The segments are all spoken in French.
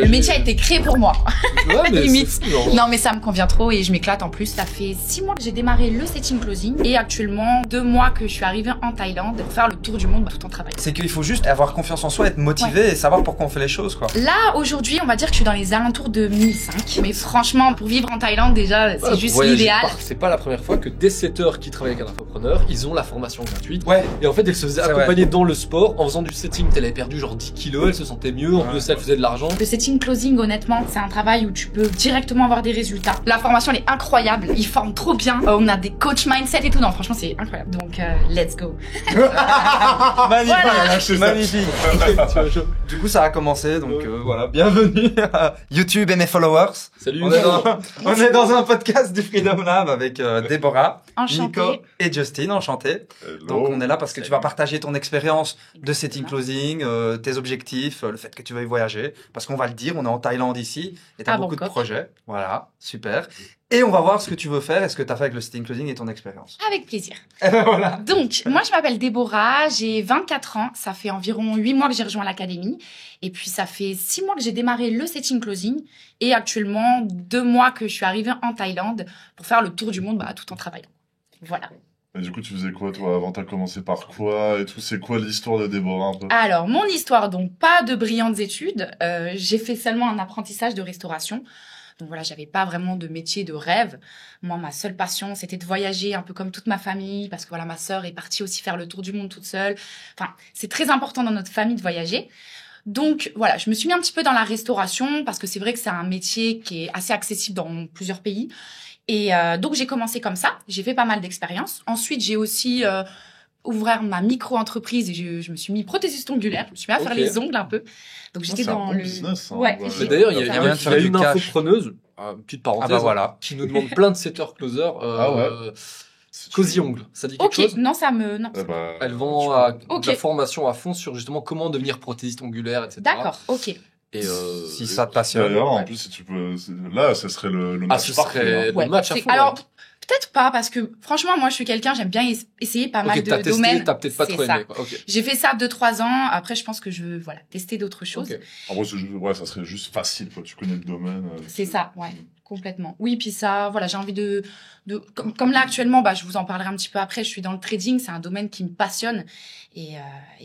métier a été créé pour moi. Ouais, mais Limite. c'est fou, genre. Non, mais ça me convient trop et je m'éclate en plus. Ça fait 6 mois que j'ai démarré le setting closing et actuellement 2 mois que je suis arrivée en Thaïlande pour faire le tour du monde tout en travaillant. C'est qu'il faut juste avoir confiance en soi, être motivé et savoir pourquoi on fait les choses, quoi. Là, aujourd'hui, on va dire que je suis dans les alentours de 1005. Mais franchement, pour vivre en Thaïlande, déjà, c'est juste Voyager l'idéal. C'est pas la première fois que des setters qui travaillent avec un infopreneur, ils ont la formation gratuite. Ouais. Et en fait, elle se faisait C'est accompagner dans le sport en faisant du setting. Elle avait perdu genre 10 kilos, elle se sentait mieux. En plus, elle faisait de l'argent. Le setting closing, honnêtement, c'est un travail où tu peux directement avoir des résultats. La formation, elle est incroyable. Ils forment trop bien. On a des coach mindset et tout. Non, franchement, c'est incroyable. Donc, let's go. Magnifique, magnifique. Du coup, ça a commencé, donc voilà, bienvenue à YouTube et mes followers. Salut. On est dans un podcast du Freedom Lab avec Déborah, Enchantée. Nico et Justine, enchanté. Donc on est là parce que tu vas partager ton expérience de setting closing, tes objectifs, le fait que tu veuilles voyager. Parce qu'on va le dire, on est en Thaïlande ici et tu as À beaucoup de Bangkok. projets. Voilà, super. Et on va voir ce que tu veux faire et ce que tu as fait avec le setting closing et ton expérience. Avec plaisir. Et ben voilà. Donc, moi, je m'appelle Déborah, j'ai 24 ans. Ça fait environ 8 mois que j'ai rejoint l'académie. Et puis, ça fait 6 mois que j'ai démarré le setting closing. Et actuellement, 2 mois que je suis arrivée en Thaïlande pour faire le tour du monde tout en travaillant. Voilà. Et du coup, tu faisais quoi, toi, avant? T'as commencé par quoi et tout? C'est quoi l'histoire de Déborah, un peu? Alors, mon histoire, donc, pas de brillantes études. J'ai fait seulement un apprentissage de restauration. Donc voilà, j'avais pas vraiment de métier de rêve. Moi, ma seule passion, c'était de voyager un peu comme toute ma famille, parce que voilà, ma sœur est partie aussi faire le tour du monde toute seule. Enfin, c'est très important dans notre famille de voyager. Donc voilà, je me suis mis un petit peu dans la restauration, parce que c'est vrai que c'est un métier qui est assez accessible dans plusieurs pays. Et donc j'ai commencé comme ça, j'ai fait pas mal d'expériences. Ensuite, j'ai aussi ouvert ma micro-entreprise et je me suis mis prothésiste ongulaire. Je me suis mis à faire Ok. les ongles un peu. Donc j'étais C'est un dans bon le business, hein. Ouais. Ouais. Mais d'ailleurs, il y Il y a a, moyen de il y faire a du une cash. infopreneuse, petite parenthèse, Ah bah voilà. qui nous demande plein de setters closers. Ah ouais. Cosy Ongle, ça dit quelque Ok, chose? non, ça me... Non. Eh bah, Elle vend Ok. de la formation à fond sur justement comment devenir prothésiste ongulaire, etc. D'accord, ok. Et Si ça te passionne. D'ailleurs, en plus, si tu peux, là, ça serait le match ce parfait, serait hein. le match à c'est- fond. Alors, ouais. peut-être pas, parce que franchement, moi, je suis quelqu'un, j'aime bien essayer pas mal Ok, de t'as testé, domaines. t'as peut-être pas C'est trop ça. aimé, quoi. Ok. J'ai fait ça 2-3 ans. Après, je pense que je veux tester d'autres choses. Ok. En vrai, ouais, ça serait juste facile, quoi. Tu connais le domaine. C'est ça, ouais, complètement. Oui, puis ça, voilà, j'ai envie de comme là actuellement, je vous en parlerai un petit peu après. Je suis dans le trading, c'est un domaine qui me passionne et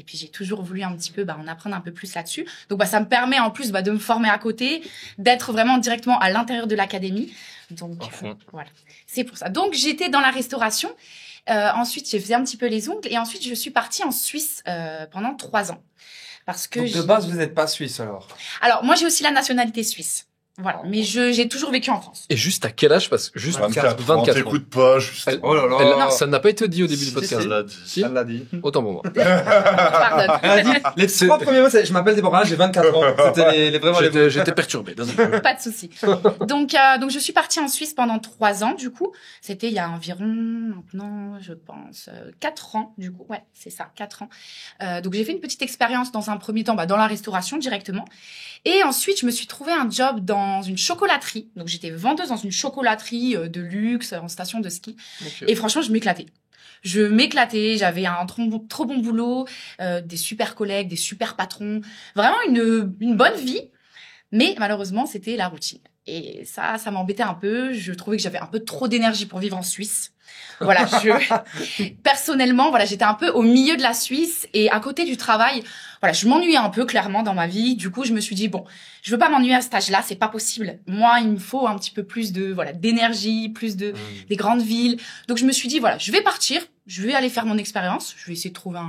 puis j'ai toujours voulu un petit peu en apprendre un peu plus là-dessus. Donc ça me permet en plus de me former à côté, d'être vraiment directement à l'intérieur de l'académie. Donc À fond. voilà, c'est pour ça. Donc j'étais dans la restauration. Ensuite, je faisais un petit peu les ongles et ensuite je suis partie en Suisse pendant 3 ans parce que Donc de base, vous n'êtes pas suisse alors. alors moi j'ai aussi la nationalité suisse. Voilà, mais j'ai toujours vécu en France. Et juste à quel âge? Parce que juste 24 ans. 24 ans. T'écoutes pas, juste. Elle- Oh là là. Non. Ça n'a pas été dit au début du Si, podcast. Elle l'a dit. Si. Elle l'a dit. Autant pour moi. Pardon. Elle a dit, les 3 premiers mots, c'est je m'appelle Déborah, j'ai 24 ans. C'était vraiment les J'étais perturbé. Désolé. Pas de souci. Donc je suis partie en Suisse pendant 3 ans, du coup. C'était il y a environ, maintenant, je pense, 4 ans, du coup. Ouais, c'est ça, 4 ans. Donc j'ai fait une petite expérience dans un premier temps, dans la restauration directement. Et ensuite, je me suis trouvé un job dans une chocolaterie. Donc j'étais vendeuse dans une chocolaterie de luxe, en station de ski. Ok. Et franchement, je m'éclatais. J'avais un trop bon boulot, des super collègues, des super patrons. Vraiment une bonne vie. Mais malheureusement, c'était la routine. Et ça m'embêtait un peu. Je trouvais que j'avais un peu trop d'énergie pour vivre en Suisse. Voilà, personnellement, j'étais un peu au milieu de la Suisse et à côté du travail. Voilà, je m'ennuyais un peu clairement dans ma vie. Du coup, je me suis dit bon, je veux pas m'ennuyer à cet âge-là, c'est pas possible. Moi, il me faut un petit peu plus d'énergie, plus des grandes villes. Donc je me suis dit je vais partir, je vais aller faire mon expérience, je vais essayer de trouver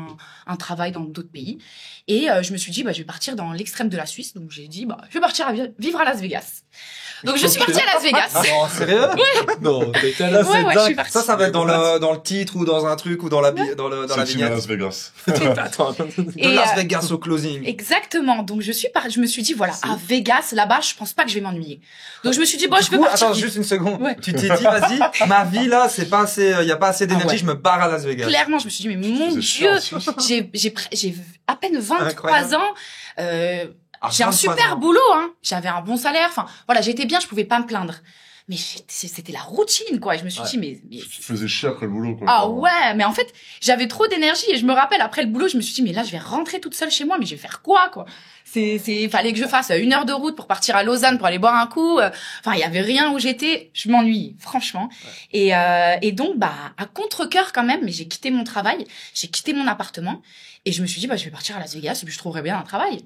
un travail dans d'autres pays. Et je me suis dit je vais partir dans l'extrême de la Suisse. Donc j'ai dit je vais partir vivre à Las Vegas. Donc je suis partie à Las Vegas. Non, sérieux? Non, t'as été à la Ouais, je suis Dingue. partie. Ça va être dans le titre ou dans un truc ou dans la C'est la team à vignette. Las Vegas. Attends. De Et, Las Vegas au closing. Exactement. Donc je me suis dit à Vegas là-bas, je pense pas que je vais m'ennuyer. Donc je me suis dit je Du vais coup, partir. attends, juste une seconde. Ouais. Tu t'es dit, vas-y, ma vie là, c'est pas assez, y a pas assez d'énergie, ouais. je me barre à Las Vegas. Clairement, je me suis dit mais mon C'est Dieu, chiant, ça. j'ai à peine 23 Incroyable. ans. Ah, J'ai un 23 super ans. boulot, hein. J'avais un bon salaire. Enfin, voilà, j'étais bien, je pouvais pas me plaindre. Mais c'était la routine, quoi. Et je me suis dit, mais Tu te faisais chier après le boulot, quoi. ah ouais, mais en fait, j'avais trop d'énergie et je me rappelle après le boulot, je me suis dit, mais là, je vais rentrer toute seule chez moi, mais je vais faire quoi, quoi? Fallait que je fasse 1 heure de route pour partir à Lausanne pour aller boire un coup. Enfin, il y avait rien où j'étais. Je m'ennuyais, franchement. Ouais. Et donc, à contre-cœur quand même, mais j'ai quitté mon travail, j'ai quitté mon appartement et je me suis dit, je vais partir à Las Vegas et puis je trouverai bien un travail.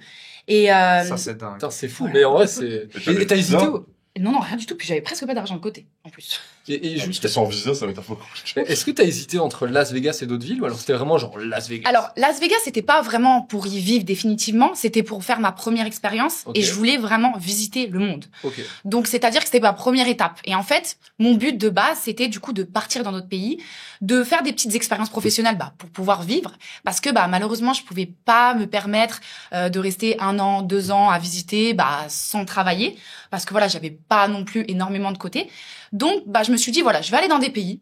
Et ça, c'est dingue. Putain, c'est fou, voilà. mais en vrai, c'est... Et t'as hésité ou... Non, rien du tout. Puis j'avais presque pas d'argent de côté, en plus. Et juste sans visa, ça va être un peu compliqué. Est-ce que t'as hésité entre Las Vegas et d'autres villes ou alors c'était vraiment genre Las Vegas? Alors, Las Vegas, c'était pas vraiment pour y vivre définitivement, c'était pour faire ma première expérience et je voulais vraiment visiter le monde. Okay. Donc, c'est-à-dire que c'était ma première étape. Et en fait, mon but de base, c'était du coup de partir dans d'autres pays, de faire des petites expériences professionnelles pour pouvoir vivre. Parce que malheureusement, je pouvais pas me permettre de rester 1 an, 2 ans à visiter sans travailler. Parce que voilà, j'avais pas non plus énormément de côté. Donc, je me suis dit, voilà, je vais aller dans des pays.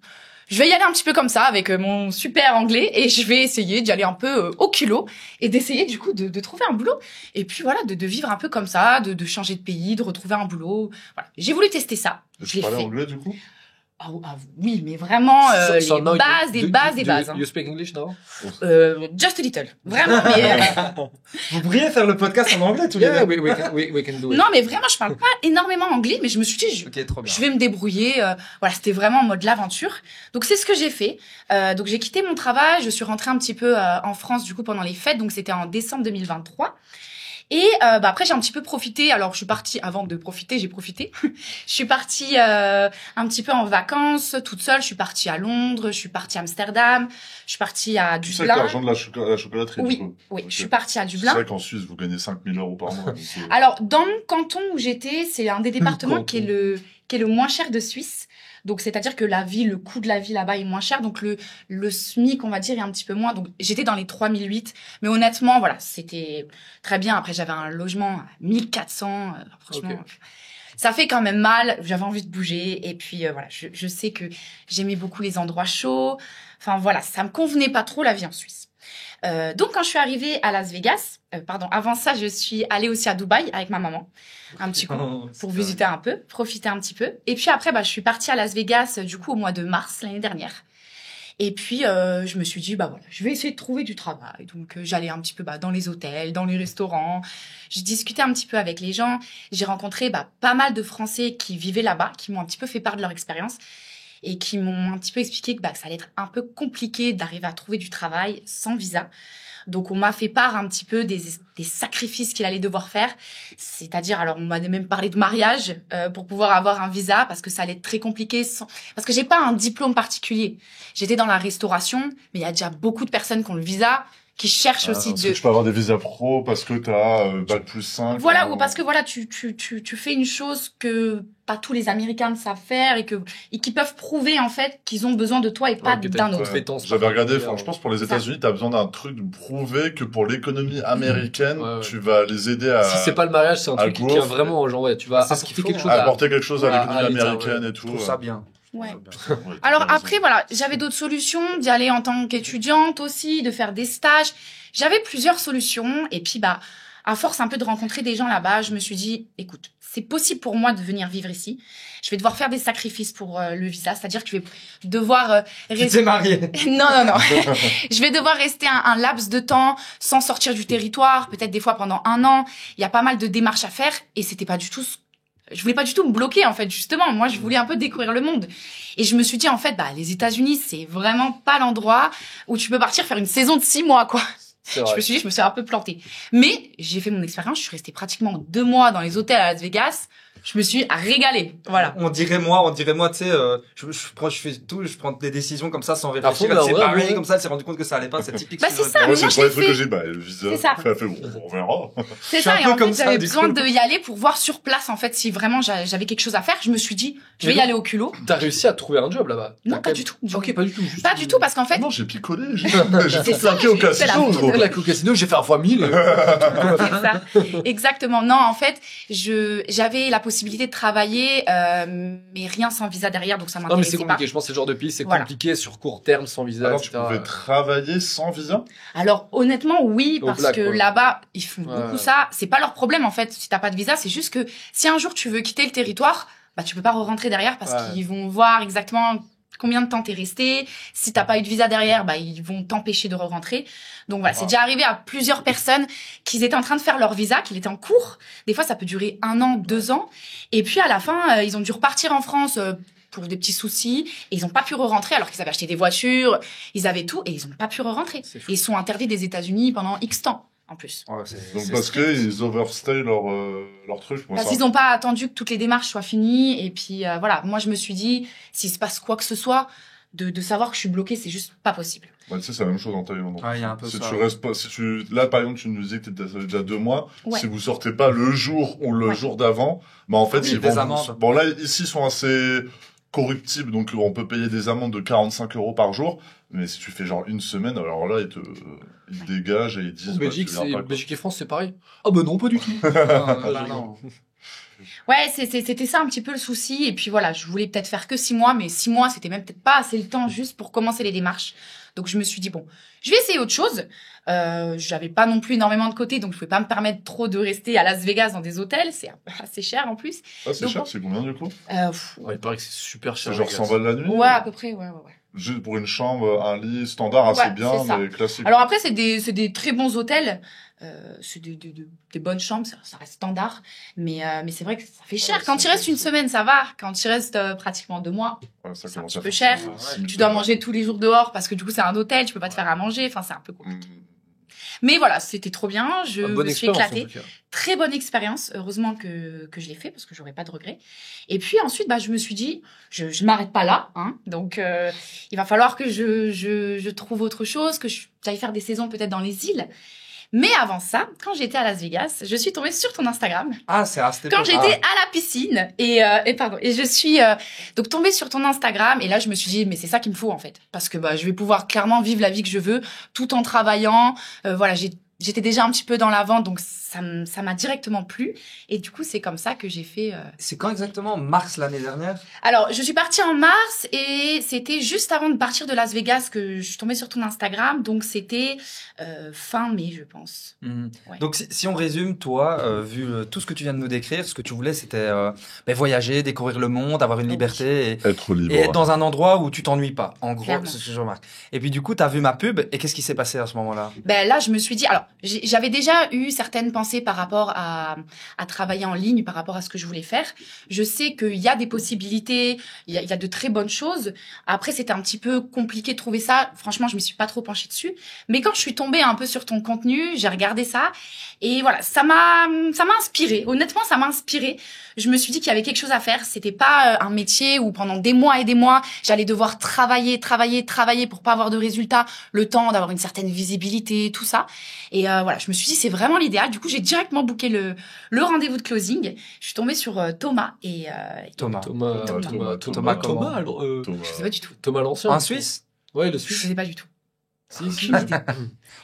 Je vais y aller un petit peu comme ça, avec mon super anglais, et je vais essayer d'y aller un peu au culot, et d'essayer, du coup, de trouver un boulot. Et puis, voilà, de vivre un peu comme ça, de changer de pays, de retrouver un boulot. Voilà. J'ai voulu tester ça. Tu parlais anglais, du coup? Oui, mais vraiment, les bases des bases. You speak English now? Just a little. Vraiment, mais... Vous pourriez faire le podcast en anglais tous les deux. We can do it. Non, mais vraiment, je parle pas énormément anglais, mais je me suis dit, je vais me débrouiller. Voilà, c'était vraiment en mode l'aventure. Donc, c'est ce que j'ai fait. Donc, j'ai quitté mon travail. Je suis rentrée un petit peu en France, du coup, pendant les fêtes. Donc, c'était en décembre 2023. Et après j'ai un petit peu profité. Alors je suis partie avant de profiter, j'ai profité. Je suis partie un petit peu en vacances toute seule. Je suis partie à Londres, je suis partie à Amsterdam, je suis partie à Dublin. C'est avec l'argent de la chocolaterie. Oui, du coup. oui. Okay. Je suis partie à Dublin. C'est vrai qu'en Suisse vous gagnez 5 000 € par mois. Alors dans mon canton où j'étais, c'est un des départements qui est le moins cher de Suisse. Donc, c'est-à-dire que le coût de la vie là-bas est moins cher. Donc, le SMIC, on va dire, est un petit peu moins. Donc, j'étais dans les 3008. Mais honnêtement, voilà, c'était très bien. Après, j'avais un logement à 1400. Franchement, ça fait quand même mal. J'avais envie de bouger. Et puis, voilà, je sais que j'aimais beaucoup les endroits chauds. Enfin, voilà, ça me convenait pas trop la vie en Suisse. Donc, quand je suis arrivée à Las Vegas, avant ça, je suis allée aussi à Dubaï avec ma maman. Un petit coup, pour visiter un peu, profiter un petit peu. Et puis après, je suis partie à Las Vegas, du coup, au mois de mars, l'année dernière. Et puis, je me suis dit, voilà, je vais essayer de trouver du travail. Donc, j'allais un petit peu dans les hôtels, dans les restaurants. J'ai discuté un petit peu avec les gens. J'ai rencontré pas mal de Français qui vivaient là-bas, qui m'ont un petit peu fait part de leur expérience et qui m'ont un petit peu expliqué que ça allait être un peu compliqué d'arriver à trouver du travail sans visa. Donc, on m'a fait part un petit peu des sacrifices qu'il allait devoir faire. C'est-à-dire, alors, on m'a même parlé de mariage pour pouvoir avoir un visa parce que ça allait être très compliqué. Parce que j'ai pas un diplôme particulier. J'étais dans la restauration, mais il y a déjà beaucoup de personnes qui ont le visa, qui cherchent aussi de... Tu peux avoir des visas pro parce que t'as Bac+5. Voilà, ou parce que voilà, tu fais une chose que pas tous les Américains savent faire et qui peuvent prouver en fait qu'ils ont besoin de toi et pas d'un autre. J'avais regardé, je pense pour les États-Unis, t'as besoin d'un truc de prouver que pour l'économie américaine, tu vas les aider à... Si c'est pas le mariage, c'est un truc qui tient vraiment, genre tu vas apporter quelque chose apporter quelque chose à l'économie américaine et tout. Je trouve ça bien. Ouais. Alors après, voilà, j'avais d'autres solutions, d'y aller en tant qu'étudiante aussi, de faire des stages. J'avais plusieurs solutions. Et puis, à force un peu de rencontrer des gens là-bas, je me suis dit, écoute, c'est possible pour moi de venir vivre ici. Je vais devoir faire des sacrifices pour le visa, c'est-à-dire que je vais devoir rester... Tu t'es mariée? Non. Je vais devoir rester un laps de temps sans sortir du territoire, peut-être des fois pendant 1 an. Il y a pas mal de démarches à faire et c'était pas du tout je voulais pas du tout me bloquer, en fait, justement. Moi, je voulais un peu découvrir le monde. Et je me suis dit, en fait, les États-Unis, c'est vraiment pas l'endroit où tu peux partir faire une saison de 6 mois, quoi. Je me suis dit, je me suis un peu plantée. Mais j'ai fait mon expérience. Je suis restée pratiquement 2 mois dans les hôtels à Las Vegas. Je me suis régalée. Voilà. On dirait moi, tu sais, je fais tout, je prends des décisions comme ça sans réfléchir. Elle s'est barrée comme ça, elle s'est rendu compte que ça allait pas, c'est typique. C'est ça, mais moi, c'est le truc que j'ai, le visa. C'est ça. On verra. C'est ça, et en fait, j'avais besoin d'y aller pour voir sur place, en fait, si vraiment j'avais quelque chose à faire. Je me suis dit, je vais y aller au culot. T'as réussi à trouver un job là-bas? Non, pas du tout. Ok, pas du tout. Pas du tout, parce qu'en fait. Non, j'ai picolé, j'ai flaqué au casino. La casino, j'ai fait un fois 1000. C'est ça. Exactement. Non, en fait, j'avais la possibilité de travailler, mais rien sans visa derrière, donc ça m'intéressait pas. Non, mais c'est compliqué. Je pense que c'est le genre de pays, c'est compliqué sur court terme, sans visa. Alors, tu pouvais travailler sans visa? Alors, honnêtement, oui, parce que là-bas, ils font beaucoup ça. C'est pas leur problème, en fait, si t'as pas de visa. C'est juste que si un jour tu veux quitter le territoire, bah tu peux pas re-rentrer derrière parce qu'ils vont voir exactement combien de temps t'es resté. Si t'as pas eu de visa derrière, bah ils vont t'empêcher de re-rentrer. Donc voilà, c'est déjà arrivé à plusieurs personnes qu'ils étaient en train de faire leur visa, qu'il était en cours. Des fois, ça peut durer 1 an, 2 ans. Et puis à la fin, ils ont dû repartir en France pour des petits soucis. Et ils ont pas pu re-rentrer alors qu'ils avaient acheté des voitures, ils avaient tout et ils ont pas pu re-rentrer. Et ils sont interdits des États-Unis pendant X temps. En plus. Donc parce qu'ils overstay leur truc. Parce qu'ils n'ont pas attendu que toutes les démarches soient finies. Et puis voilà, moi je me suis dit, s'il se passe quoi que ce soit, de savoir que je suis bloquée, c'est juste pas possible. Bah, tu sais, c'est la même chose en Thaïlande. Ouais, il y a un peu si ça. tu restes pas, là, par exemple, tu nous disais que t'étais déjà 2 mois. Ouais. Si vous sortez pas le jour ou le jour d'avant, bah, en fait, ils vont, amendes. Bon, là, ici, ils sont assez corruptibles, donc on peut payer des amendes de 45 € par jour. Mais si tu fais genre 1 semaine, alors là, ils dégagent et ils disent, Belgique, tu viens pas, Belgique et France, c'est pareil. Ah, bah non, pas du tout. Non. Ouais, c'était ça un petit peu le souci. Et puis voilà, je voulais peut-être faire que 6 mois, mais 6 mois, c'était même peut-être pas assez le temps juste pour commencer les démarches. Donc je me suis dit, bon, je vais essayer autre chose. J'avais pas non plus énormément de côté, donc je pouvais pas me permettre trop de rester à Las Vegas dans des hôtels. C'est assez cher en plus. Ah, c'est cher, c'est combien du coup? Ouais, il paraît que c'est super cher. C'est genre 100 balles la nuit? Ouais, à peu près, ouais. Juste pour une chambre, un lit standard assez bien, mais classique. Alors après, c'est des très bons hôtels. C'est des bonnes chambres, ça reste standard. Mais c'est vrai que ça fait cher. Quand tu restes 1 semaine, ça va. Quand tu restes pratiquement 2 mois, c'est un petit peu cher. Tu dois manger tous les jours dehors parce que du coup, c'est un hôtel, tu peux pas te faire à manger. Enfin, c'est un peu compliqué. Mais voilà, c'était trop bien. Je me suis éclatée. Très bonne expérience. Heureusement que je l'ai fait parce que j'aurais pas de regrets. Et puis ensuite, bah, je me suis dit, je m'arrête pas là, hein. Donc, il va falloir que je trouve autre chose, que j'aille faire des saisons peut-être dans les îles. Mais avant ça, quand j'étais à Las Vegas, je suis tombée sur ton Instagram. Ah, c'est à cette époque. Quand j'étais à la piscine et je suis donc tombée sur ton Instagram et là je me suis dit mais c'est ça qu'il me faut en fait parce que bah je vais pouvoir clairement vivre la vie que je veux tout en travaillant. Voilà, j'étais déjà un petit peu dans la vente donc ça m'a directement plu et du coup c'est comme ça que j'ai fait. C'est quand exactement? Mars l'année dernière? Alors je suis partie en mars et c'était juste avant de partir de Las Vegas que je suis tombée sur ton Instagram donc c'était fin mai je pense. Ouais. Donc si on résume toi vu tout ce que tu viens de nous décrire, ce que tu voulais c'était voyager, découvrir le monde, avoir une liberté et être libre et être dans un endroit où tu t'ennuies pas. En gros, clairement. c'est ce que je remarque. Et puis du coup t'as vu ma pub et qu'est-ce qui s'est passé à ce moment-là? Ben là je me suis dit alors j'avais déjà eu certaines pensées par rapport à travailler en ligne, par rapport à ce que je voulais faire. Je sais qu'il y a des possibilités, il y a de très bonnes choses. Après, c'était un petit peu compliqué de trouver ça. Franchement, je me suis pas trop penchée dessus. Mais quand je suis tombée un peu sur ton contenu, j'ai regardé ça et voilà, ça m'a inspirée. Honnêtement, ça m'a inspirée. Je me suis dit qu'il y avait quelque chose à faire. C'était pas un métier où pendant des mois et des mois, j'allais devoir travailler pour pas avoir de résultats, le temps d'avoir une certaine visibilité, tout ça. Et voilà, je me suis dit c'est vraiment l'idéal. Du coup, j'ai directement booké le rendez-vous de closing. Je suis tombée sur Thomas et Thomas. Alors, je sais pas du tout. Thomas l'ancien. Un Suisse? Ouais, le Je Suisse. sais pas du tout. Si.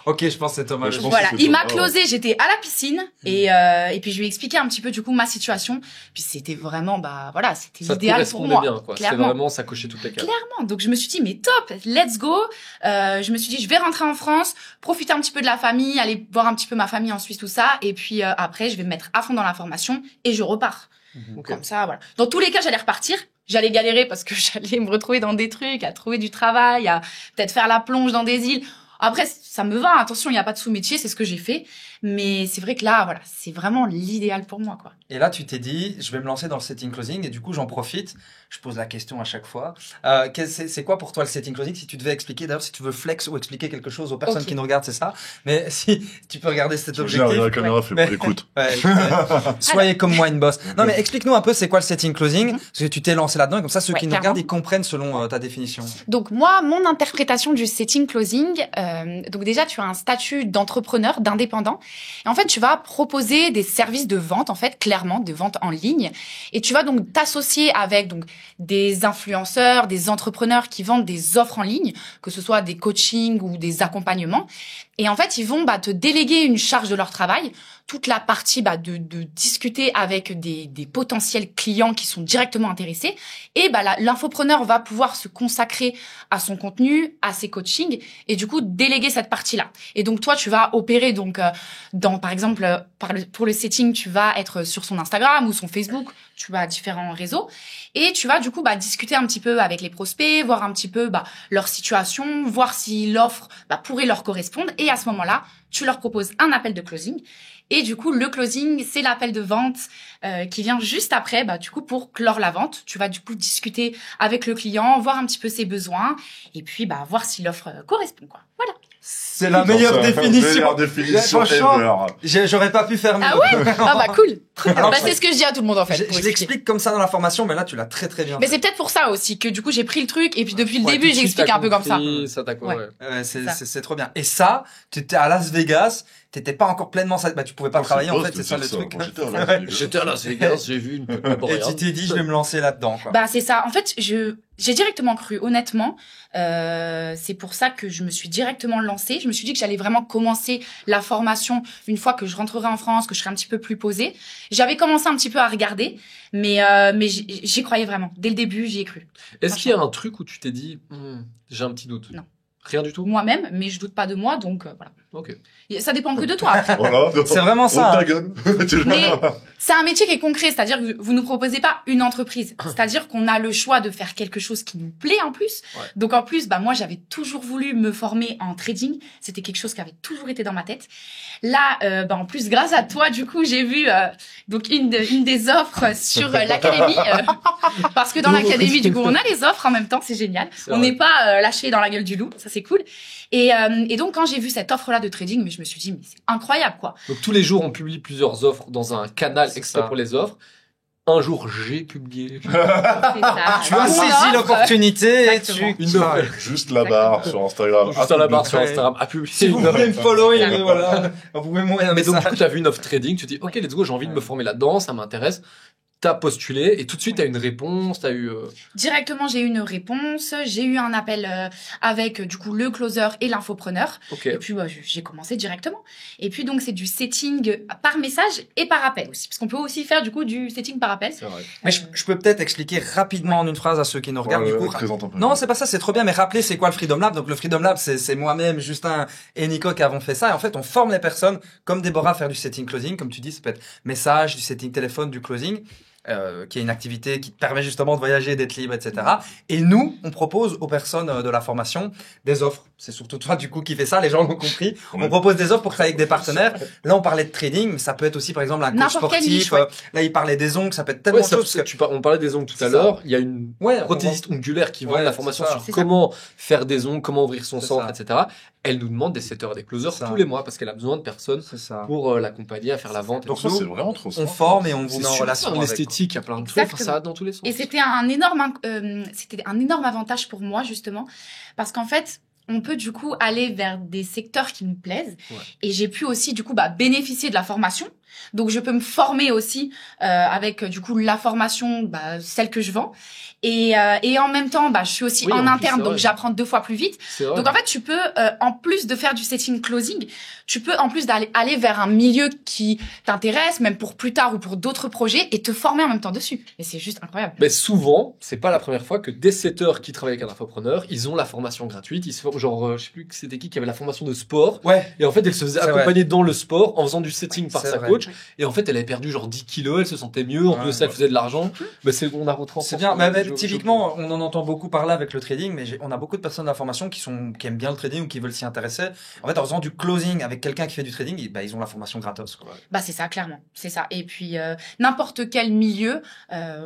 Ok, je pense que c'est Thomas. Je pense Voilà, que c'est il m'a Thomas, closé, j'étais à la piscine et puis je lui ai expliqué un petit peu du coup ma situation. Puis c'était vraiment bah voilà, c'était Ça te l'idéal pour correspondait moi. bien, quoi. C'était Clairement. vraiment, ça cochait toutes les cases. Clairement. Donc je me suis dit mais top, let's go. Je me suis dit je vais rentrer en France, profiter un petit peu de la famille, aller voir un petit peu ma famille en Suisse tout ça et puis après je vais me mettre à fond dans la formation et je repars. Ok. Comme ça voilà. Dans tous les cas, j'allais repartir. J'allais galérer parce que j'allais me retrouver dans des trucs, à trouver du travail, à peut-être faire la plonge dans des îles. Après, ça me va. Attention, il n'y a pas de sous-métier, c'est ce que j'ai fait. Mais c'est vrai que là, voilà, c'est vraiment l'idéal pour moi, quoi. Et là, tu t'es dit, je vais me lancer dans le setting closing et du coup, j'en profite. Je pose la question à chaque fois. C'est quoi pour toi le setting closing? Si tu devais expliquer, d'ailleurs, si tu veux flex ou expliquer quelque chose aux personnes qui nous regardent, c'est ça. Mais si tu peux regarder cet objectif. La caméra fait Mais- pour l'écoute. Ouais, soyez comme moi une boss. Non, mais explique-nous un peu c'est quoi le setting closing, parce que tu t'es lancé là-dedans et comme ça ceux qui nous clairement. regardent ils comprennent selon ta définition. Donc moi, mon interprétation du setting closing, donc déjà tu as un statut d'entrepreneur, d'indépendant, et en fait tu vas proposer des services de vente, en fait clairement de vente en ligne, et tu vas donc t'associer avec donc des influenceurs, des entrepreneurs qui vendent des offres en ligne, que ce soit des coachings ou des accompagnements, et en fait ils vont te déléguer une charge de leur travail. toute la partie de discuter avec des potentiels clients qui sont directement intéressés. Et l'infopreneur va pouvoir se consacrer à son contenu, à ses coachings, et du coup déléguer cette partie-là. Et donc toi, tu vas opérer donc par exemple pour le setting, tu vas être sur son Instagram ou son Facebook, tu vas à différents réseaux, et tu vas du coup discuter un petit peu avec les prospects, voir un petit peu leur situation, voir si l'offre pourrait leur correspondre, et à ce moment-là, tu leur proposes un appel de closing. Et du coup, le closing, c'est l'appel de vente qui vient juste après. Du coup, pour clore la vente, tu vas du coup discuter avec le client, voir un petit peu ses besoins, et puis voir si l'offre correspond, quoi. Voilà. C'est la meilleure définition. Meilleure définition Franchement, j'aurais pas pu faire mieux. Ah ouais? Cool. Alors, c'est ce que je dis à tout le monde, en fait. Je l'explique comme ça dans la formation, mais là, tu l'as très très bien Mais fait. c'est peut-être pour ça aussi que du coup, j'ai pris le truc, et puis depuis le Ouais, début, tout de suite, j'explique t'as un peu comme ça. compris, ça t'a quoi, Ouais. ouais. C'est trop bien. Et ça, tu étais à Las Vegas, t'étais pas encore pleinement tu pouvais pas travailler en fait, c'est ça le truc. J'étais à Las Vegas, j'ai vu une pub Et boréale. tu t'es dit, je vais me lancer là-dedans, quoi. C'est ça. En fait, j'ai directement cru, honnêtement. C'est pour ça que je me suis directement lancée. Je me suis dit que j'allais vraiment commencer la formation une fois que je rentrerai en France, que je serai un petit peu plus posée. J'avais commencé un petit peu à regarder, mais j'y croyais vraiment. Dès le début, j'y ai cru. Est-ce qu'il y a un truc où tu t'es dit, j'ai un petit doute? Non. Rien du tout? Moi-même, mais je doute pas de moi, donc voilà. Ok. Ça dépend que de toi. Après. Voilà. C'est vraiment ça. On hein. ta gueule. Mais c'est un métier qui est concret, c'est-à-dire que vous nous proposez pas une entreprise, c'est-à-dire qu'on a le choix de faire quelque chose qui nous plaît en plus. Ouais. Donc en plus, moi j'avais toujours voulu me former en trading, c'était quelque chose qui avait toujours été dans ma tête. Là, en plus grâce à toi, du coup, j'ai vu donc une des offres sur l'académie, parce que dans l'académie, du coup, on a les offres en même temps, c'est génial. On n'est pas lâché dans la gueule du loup, ça c'est cool. Et donc quand j'ai vu cette offre-là de trading, mais je me suis dit mais c'est incroyable quoi. Donc tous les jours, on publie plusieurs offres dans un canal exprès pour les offres. Un jour, j'ai publié. C'est ça. Tu as saisi l'opportunité et Exactement. tu... Une offre. Juste la barre sur Instagram. Juste à la barre sur Instagram, à publier. Si vous voulez me follow, voilà. Vous pouvez m'envoyer un Mais donc, du message. coup, t'as vu une offre trading, tu te dis, ok, let's go, j'ai envie de me former là-dedans, ça m'intéresse. T'as postulé et tout de suite, t'as une réponse, t'as eu... Directement, j'ai eu une réponse. J'ai eu un appel avec du coup le closer et l'infopreneur. Ok. Et puis j'ai commencé directement. Et puis donc c'est du setting par message et par appel aussi, parce qu'on peut aussi faire du coup du setting par appel. C'est vrai. Mais je peux peut-être expliquer rapidement en une phrase à ceux qui nous regardent. Du coup, présente un peu. non, c'est pas ça, c'est trop bien. Mais rappelez, c'est quoi le Freedom Lab? Donc le Freedom Lab, c'est moi-même, Justin et Nico qui avons fait ça. Et en fait, on forme les personnes comme Déborah à faire du setting closing, comme tu dis, ça peut être message, du setting téléphone, du closing. Qui est une activité qui te permet justement de voyager, d'être libre, etc. Et nous, on propose aux personnes de la formation des offres. C'est surtout toi, du coup, qui fais ça. Les gens l'ont compris. On propose des offres pour travailler avec des partenaires. Là, on parlait de trading, mais ça peut être aussi, par exemple, un coach N'importe quelle sportif. niche, ouais. Là, il parlait des ongles. Ça peut être tellement Ouais, de ça, choses. parce que on parlait des ongles tout à C'est ça. l'heure. Il y a une Ouais, prothésiste ongulaire qui vend Ouais, la c'est formation ça. sur C'est ça. comment faire des ongles, comment ouvrir son C'est centre, ça. etc. Elle nous demande des setters et des closers C'est ça. tous les mois parce qu'elle a besoin de personnes C'est ça. pour l'accompagner à faire la vente. Donc, et Ça, tout. c'est vraiment trop On smart. forme et on vous C'est met en super, relation en avec. esthétique, il y a plein de trucs. Enfin, Exactement. ça va dans tous les sens. Et c'était un énorme avantage pour moi justement, parce qu'en fait on peut du coup aller vers des secteurs qui nous plaisent. Ouais. Et j'ai pu aussi du coup bénéficier de la formation. Donc je peux me former aussi avec du coup la formation, celle que je vends. Et en même temps, je suis aussi Oui, en en plus, interne, c'est donc vrai. j'apprends 2 fois plus vite. C'est vrai. Donc en fait, tu peux, en plus de faire du setting closing, tu peux en plus aller vers un milieu qui t'intéresse, même pour plus tard ou pour d'autres projets, et te former en même temps dessus. Et c'est juste incroyable. Mais souvent, c'est pas la première fois que des setters qui travaillent avec un infopreneur, ils ont la formation gratuite. Ils se font genre, je sais plus c'était qui avait la formation de sport. Ouais. Et en fait, elle se faisait C'est accompagner dans le sport en faisant du setting par C'est sa vrai. coach. Et en fait, elle avait perdu genre 10 kilos, elle se sentait mieux. En plus de ça, elle faisait de l'argent. Mais on a retransformé. C'est bien. Typiquement, on en entend beaucoup parler avec le trading, mais on a beaucoup de personnes de la formation qui aiment bien le trading ou qui veulent s'y intéresser. En fait, en faisant du closing avec quelqu'un qui fait du trading, ils ont la formation gratos, quoi. C'est ça, clairement. C'est ça. Et puis, n'importe quel milieu,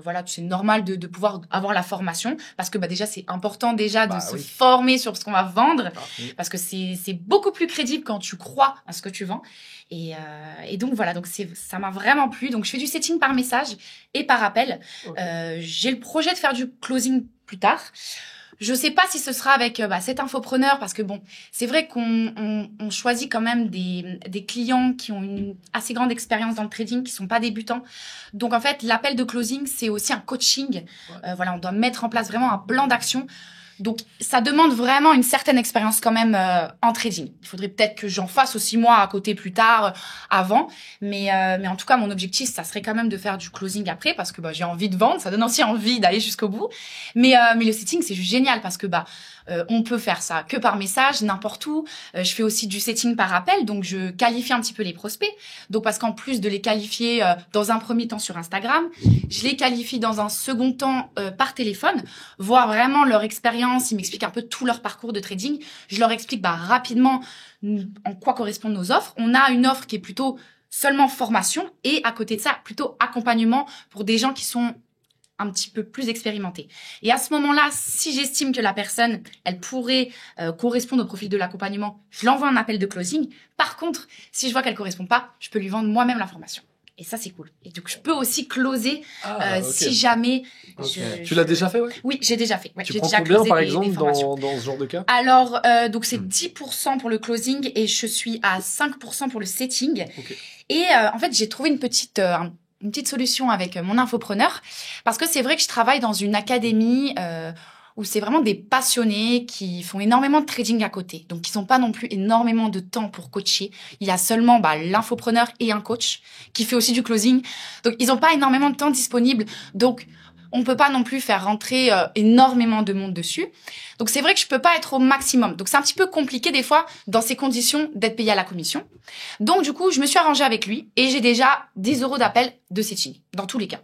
voilà, c'est normal de pouvoir avoir la formation, parce que déjà, c'est important déjà de se former sur ce qu'on va vendre, parce que c'est beaucoup plus crédible quand tu crois à ce que tu vends. Et donc voilà, donc ça m'a vraiment plu. Donc je fais du setting par message et par appel. Okay. J'ai le projet de faire du closing plus tard. Je sais pas si ce sera avec cet infopreneur, parce que bon, c'est vrai qu'on choisit quand même des clients qui ont une assez grande expérience dans le trading, qui sont pas débutants. Donc en fait, l'appel de closing, c'est aussi un coaching. Ouais. Voilà, on doit mettre en place vraiment un plan d'action. Donc, ça demande vraiment une certaine expérience quand même en trading. Il faudrait peut-être que j'en fasse aussi moi à côté plus tard, avant. Mais en tout cas, mon objectif, ça serait quand même de faire du closing après parce que j'ai envie de vendre. Ça donne aussi envie d'aller jusqu'au bout. Mais le setting, c'est juste génial parce que on peut faire ça que par message, n'importe où. Je fais aussi du setting par appel, donc je qualifie un petit peu les prospects. Donc parce qu'en plus de les qualifier dans un premier temps sur Instagram, je les qualifie dans un second temps par téléphone, voir vraiment leur expérience. Ils m'expliquent un peu tout leur parcours de trading. Je leur explique rapidement en quoi correspondent nos offres. On a une offre qui est plutôt seulement formation et à côté de ça, plutôt accompagnement pour des gens qui sont un petit peu plus expérimenté. Et à ce moment-là, si j'estime que la personne, elle pourrait correspondre au profil de l'accompagnement, je l'envoie un appel de closing. Par contre, si je vois qu'elle correspond pas, je peux lui vendre moi-même la formation. Et ça, c'est cool. Et donc, je peux aussi closer si jamais... Tu l'as déjà fait, ouais? Oui, j'ai déjà fait. Ouais, tu j'ai prends déjà combien, closé par des exemple, formations. dans ce genre de cas? Alors, donc c'est 10% pour le closing et je suis à 5% pour le setting. Okay. Et en fait, j'ai trouvé une petite solution avec mon infopreneur parce que c'est vrai que je travaille dans une académie où c'est vraiment des passionnés qui font énormément de trading à côté. Donc, ils n'ont pas non plus énormément de temps pour coacher. Il y a seulement l'infopreneur et un coach qui fait aussi du closing. Donc, ils n'ont pas énormément de temps disponible. Donc, on peut pas non plus faire rentrer énormément de monde dessus. Donc, c'est vrai que je peux pas être au maximum. Donc, c'est un petit peu compliqué des fois, dans ces conditions, d'être payé à la commission. Donc, du coup, je me suis arrangée avec lui et j'ai déjà 10 € d'appel de setting, dans tous les cas.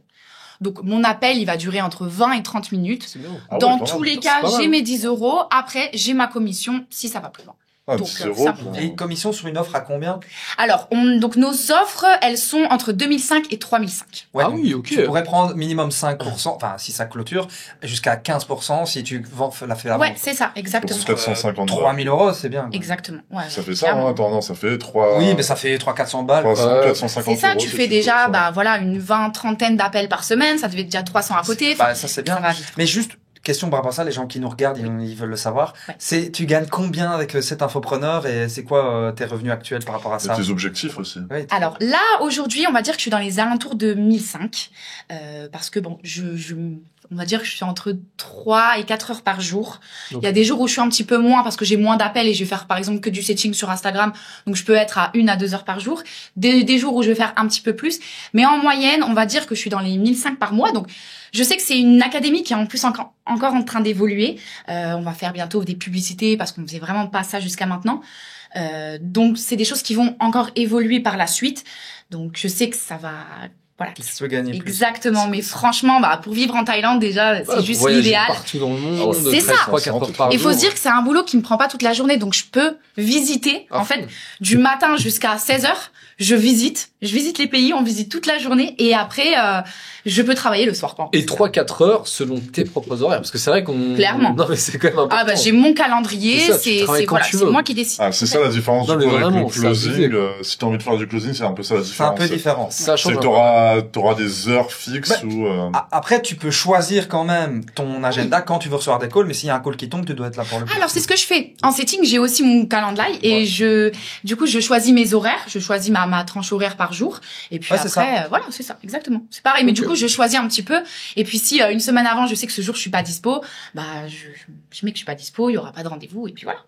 Donc, mon appel, il va durer entre 20 et 30 minutes. C'est bien. Dans tous les cas, j'ai mes 10 €. Après, j'ai ma commission si ça va plus loin. Ah, Donc, 10 € pour... Et une commission sur une offre à combien? Alors, donc nos offres, elles sont entre 2005 et 3005. Ouais, Ah donc oui, ok. Tu pourrais prendre minimum 5%, enfin, si ça clôture, jusqu'à 15% si tu la fais la Ouais, vente. c'est ça, exactement. Pour 450 3 000 €, c'est bien. Exactement. Ouais, Ça ouais, fait ça, clairement. hein? Attends, non, ça fait 3... Oui, mais ça fait 300-400 balles. 300, Ouais. 450 C'est ça, euros, tu si fais peux, déjà, ça. une trentaine d'appels par semaine, ça devait être déjà 300 à côté. Enfin, Ça, c'est ça bien. va vite. Mais juste, question par rapport à ça, les gens qui nous regardent, ils veulent le savoir. Ouais. Tu gagnes combien avec cet infopreneur et c'est quoi tes revenus actuels par rapport à Et ça? tes objectifs aussi. Ouais, Alors là, aujourd'hui, on va dire que je suis dans les alentours de 1005. Parce que on va dire que je suis entre 3 et 4 heures par jour. Donc, Il y a des jours où je suis un petit peu moins parce que j'ai moins d'appels et je vais faire par exemple que du setting sur Instagram. Donc je peux être à 1 à 2 heures par jour. Des jours où je vais faire un petit peu plus. Mais en moyenne, on va dire que je suis dans les 1005 par mois. Donc je sais que c'est une académie qui est en plus encore en train d'évoluer. On va faire bientôt des publicités parce qu'on faisait vraiment pas ça jusqu'à maintenant. Donc c'est des choses qui vont encore évoluer par la suite. Donc je sais que ça va... Voilà. Tu peux gagner plus. Exactement, mais franchement, pour vivre en Thaïlande, déjà, c'est juste voyager l'idéal. partout dans le monde. C'est ça. 3-4 heures par Il faut jour. se dire que c'est un boulot qui me prend pas toute la journée, donc je peux visiter, Ah, en fait, du matin jusqu'à 16 heures, je visite les pays, on visite toute la journée, et après, je peux travailler le soir. Et 3-4 heures selon tes propres horaires. Parce que c'est vrai qu'on... Clairement. Non, mais c'est quand même important. J'ai mon calendrier, C'est ça, tu travailles quand tu veux. c'est moi qui décide. Ah, c'est ça la différence Non, du mais coup, avec vraiment, le c'est abusé, closing. Si t'as envie de faire du closing, c'est un peu ça la C'est un différence. peu différent. Ça C'est change. que t'auras des heures fixes ou... Après, tu peux choisir quand même ton agenda quand tu veux recevoir des calls, mais s'il y a un call qui tombe, tu dois être là pour le coup. Alors c'est ce que je fais. En setting, j'ai aussi mon calendrier et du coup, je choisis mes horaires, je choisis ma tranche horaire par jour. Et puis Ouais, c'est après, voilà, c'est ça, exactement. C'est pareil, mais du coup, je choisis un petit peu. Et puis si une semaine avant, je sais que ce jour je suis pas dispo, je mets que je suis pas dispo, il y aura pas de rendez-vous et puis voilà.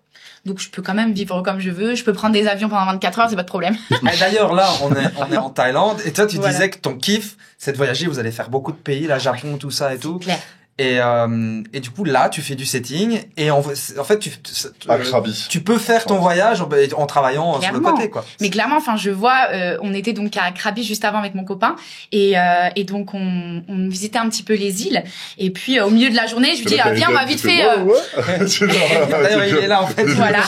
Donc je peux quand même vivre comme je veux. Je peux prendre des avions pendant 24 heures, c'est pas de problème. Et d'ailleurs, là, on est en Thaïlande. Et toi, tu Voilà. disais que ton kiff, c'est de voyager. Vous allez faire beaucoup de pays, là, Japon, tout ça et tout. Claire. Et du coup, là, tu fais du setting. Et en fait, À Krabi. tu peux faire ton voyage en travaillant sur le Clairement. côté, quoi. Mais clairement, je vois, on était donc à Krabi juste avant avec mon copain et donc on visitait un petit peu les îles et puis au milieu de la journée, je lui dis viens, on va vite fait. D'ailleurs, il est là, en fait. Voilà.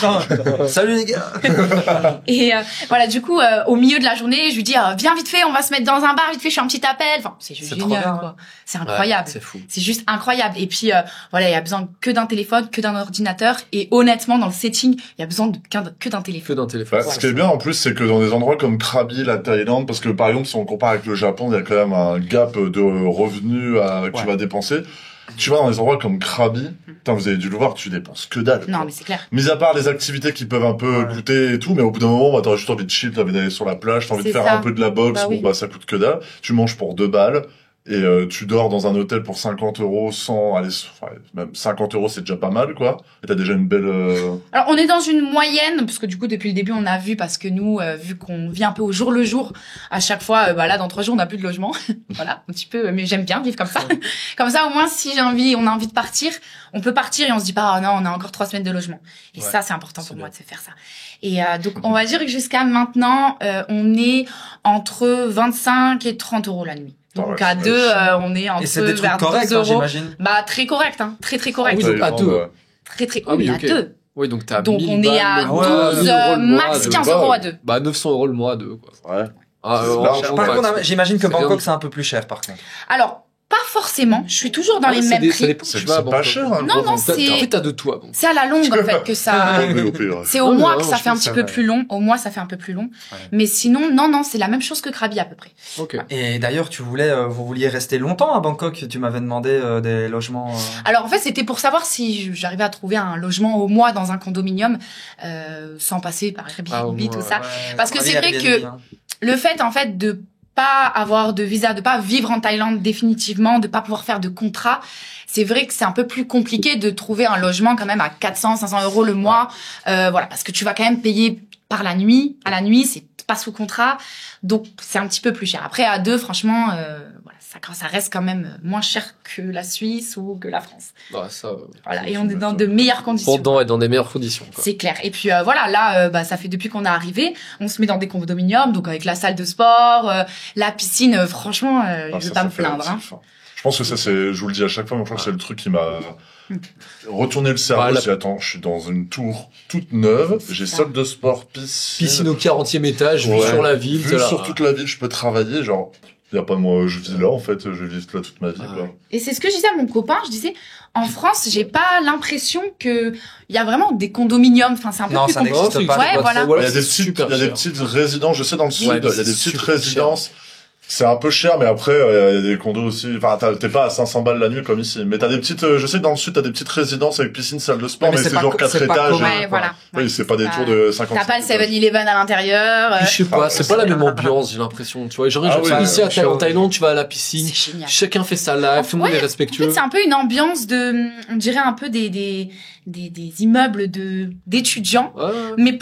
Salut, les gars. Et voilà, du coup, au milieu de la journée, je lui dis viens vite fait, on va se mettre dans un bar vite fait, je fais un petit appel. Enfin, c'est juste C'est trop génial, bien, quoi. C'est incroyable. Ouais, c'est fou. C'est juste incroyable. Et puis voilà, il y a besoin que d'un téléphone, que d'un ordinateur. Et honnêtement, dans le setting, il y a besoin que d'un Que téléphone. d'un téléphone. Ce qui est bien en plus, c'est que dans des endroits comme Krabi, la Thaïlande, parce que par exemple, si on compare avec le Japon, il y a quand même un gap de revenus que tu vas dépenser. Tu vas dans des endroits comme Krabi, putain, vous avez dû le voir, tu dépenses que dalle. Non, quoi. mais c'est clair. Mis à part les activités qui peuvent un peu coûter et tout, mais au bout d'un moment, t'as juste envie de chill, t'as envie d'aller sur la plage, t'as envie de C'est faire ça. un peu de la boxe, Bah oui. ça coûte que dalle. Tu manges pour 2 balles. et tu dors dans un hôtel pour 50 € sans, allez, enfin, même 50 € c'est déjà pas mal, quoi. Et t'as déjà une belle, Alors, on est dans une moyenne, parce que du coup, depuis le début, on a vu, parce que nous, vu qu'on vit un peu au jour le jour, à chaque fois, là, dans 3 jours, on n'a plus de logement. Voilà, un petit peu, mais j'aime bien vivre comme ça. Comme ça, au moins, si on a envie de partir, on peut partir et on se dit pas, oh non, on a encore 3 semaines de logement. Et ça, c'est important pour moi de se faire ça. Et donc, on va dire que jusqu'à maintenant, on est entre 25 et 30 € la nuit. Donc à 2, on est entre Et c'est des trucs vers corrects, 2 hein, €. j'imagine. Bah très correct, hein, très correct. oui, donc à 2. Très Ah oui, oui, ok. à 2. Oui, donc t'as Donc 1000 on est à balles le mois, 12, 1000 € le mois, max de- 15 € à 2. Bah 900 € le mois à 2, quoi. ouais. Ah, Large. Par contre, j'imagine que C'est bien. Bangkok, c'est un peu plus cher, par contre. Alors, pas forcément, je suis toujours dans les mêmes prix. C'est pas cher, hein, Non, non, En fait, t'as de tout, bon. C'est à la longue en fait que ça. C'est au Ouais, mois non, que non, ça je fait un pense petit que peu ça plus long. Au mois, ça fait un peu plus long. Ouais. Mais sinon, non, c'est la même chose que Krabi à peu près. Ok. Et d'ailleurs, vous vouliez rester longtemps à Bangkok. Tu m'avais demandé des logements. Alors en fait, c'était pour savoir si j'arrivais à trouver un logement au mois dans un condominium sans passer par Airbnb, tout ça. Parce que c'est vrai que le fait en fait de pas avoir de visa, de pas vivre en Thaïlande définitivement, de pas pouvoir faire de contrat, c'est vrai que c'est un peu plus compliqué de trouver un logement quand même à 400-500 € le mois. Voilà, parce que tu vas quand même payer par la nuit. À la nuit, c'est pas sous contrat, donc c'est un petit peu plus cher. Après, à 2, franchement, voilà, ça reste quand même moins cher que la Suisse ou que la France. Bah, ça, Voilà, et on est dans de meilleures conditions. pendant et dans des meilleures conditions, quoi. C'est clair. Et puis voilà, là, ça fait depuis qu'on est arrivé, on se met dans des condominiums, donc avec la salle de sport, la piscine. Franchement, je vais pas me plaindre. Hein. Je pense que ça, je vous le dis à chaque fois, mais je crois que c'est le truc qui m'a retourné le cerveau. Voilà. C'est, attends, je suis dans une tour toute neuve, j'ai salle de sport, Piscine au 40e étage, vue Ouais. sur la ville. Vue t'es là. sur toute la ville, je peux travailler, genre, y a pas de moi, je vis là, en fait, je vais vivre là toute ma vie, Ah quoi. ouais. Et c'est ce que je disais à mon copain, je disais, en France, j'ai pas l'impression que il y a vraiment des condominiums, enfin c'est un peu Non, plus ça compliqué. n'existe pas. Ouais, voilà. Il y a des petites résidences, je sais, dans le sud, Ouais, il y a c'est des petites super résidences. C'est un peu cher, mais après, il y a des condos aussi. Enfin, t'es pas à 500 balles la nuit comme ici. Mais t'as des petites, je sais que dans le sud, t'as des petites résidences avec piscine, salle de sport, Ouais, mais mais c'est c'est genre pas 4 c'est pas étages. commun. Ouais, voilà. Oui, c'est pas des tours de 50. T'as pas le 7-Eleven à l'intérieur. Puis, je sais pas, Ah, c'est c'est pas la vrai. même ambiance, j'ai l'impression. Tu vois, genre, Ah oui, ici, en Thaïlande, tu vas à la piscine. C'est génial. Chacun fait sa life, tout le monde Ouais, est En respectueux. fait, c'est un peu une ambiance on dirait un peu des immeubles d'étudiants, Ouais, mais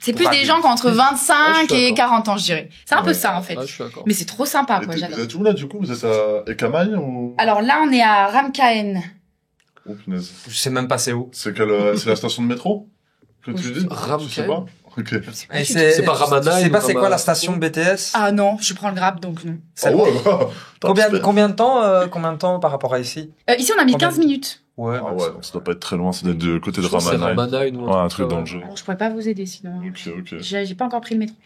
c'est plus des gens qui ont entre 25 Ouais, je suis et d'accord. 40 ans, je dirais. C'est un peu Ouais. ça, en fait. je suis d'accord. Mais c'est trop sympa, quoi, Vous j'adore. êtes où là, du coup? Vous êtes à Ekamai ou? Alors là, on est à Ramkaen. Oh, punaise. Je sais même pas c'est où. C'est c'est la station de métro? Que tu dis? Ramkaen. Je sais pas. Ok. Et C'est pas Ramadan C'est ou pas c'est quoi Ramadan. la station de BTS? Ah non, je prends le Grab, donc non. C'est Ah bon. ouais, Combien de temps par rapport à ici? Ici, on a mis Combien 15 minutes. Ouais. Ah ouais, donc ça doit pas être très loin, ça doit être de côté de Je pense que c'est Ramadan. Ramadan ou Ouais, un truc dans le jeu. Alors, je pourrais pas vous aider, sinon. Ok. J'ai pas encore pris le métro.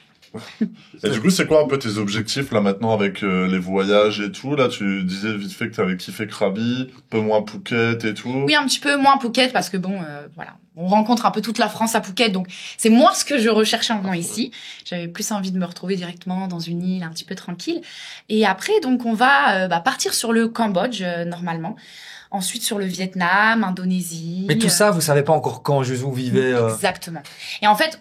Et du coup, c'est quoi un peu tes objectifs là maintenant avec les voyages et tout? Là, tu disais vite fait que t'avais kiffé Krabi, un peu moins Phuket et tout. Oui, un petit peu moins Phuket, parce que bon, voilà. On rencontre un peu toute la France à Phuket, donc c'est moins ce que je recherchais en venant ici. J'avais plus envie de me retrouver directement dans une île un petit peu tranquille. Et après, donc, on va partir sur le Cambodge, normalement. Ensuite, sur le Vietnam, Indonésie. Mais tout ça, vous savez pas encore quand vous vivez. Exactement. Et en fait,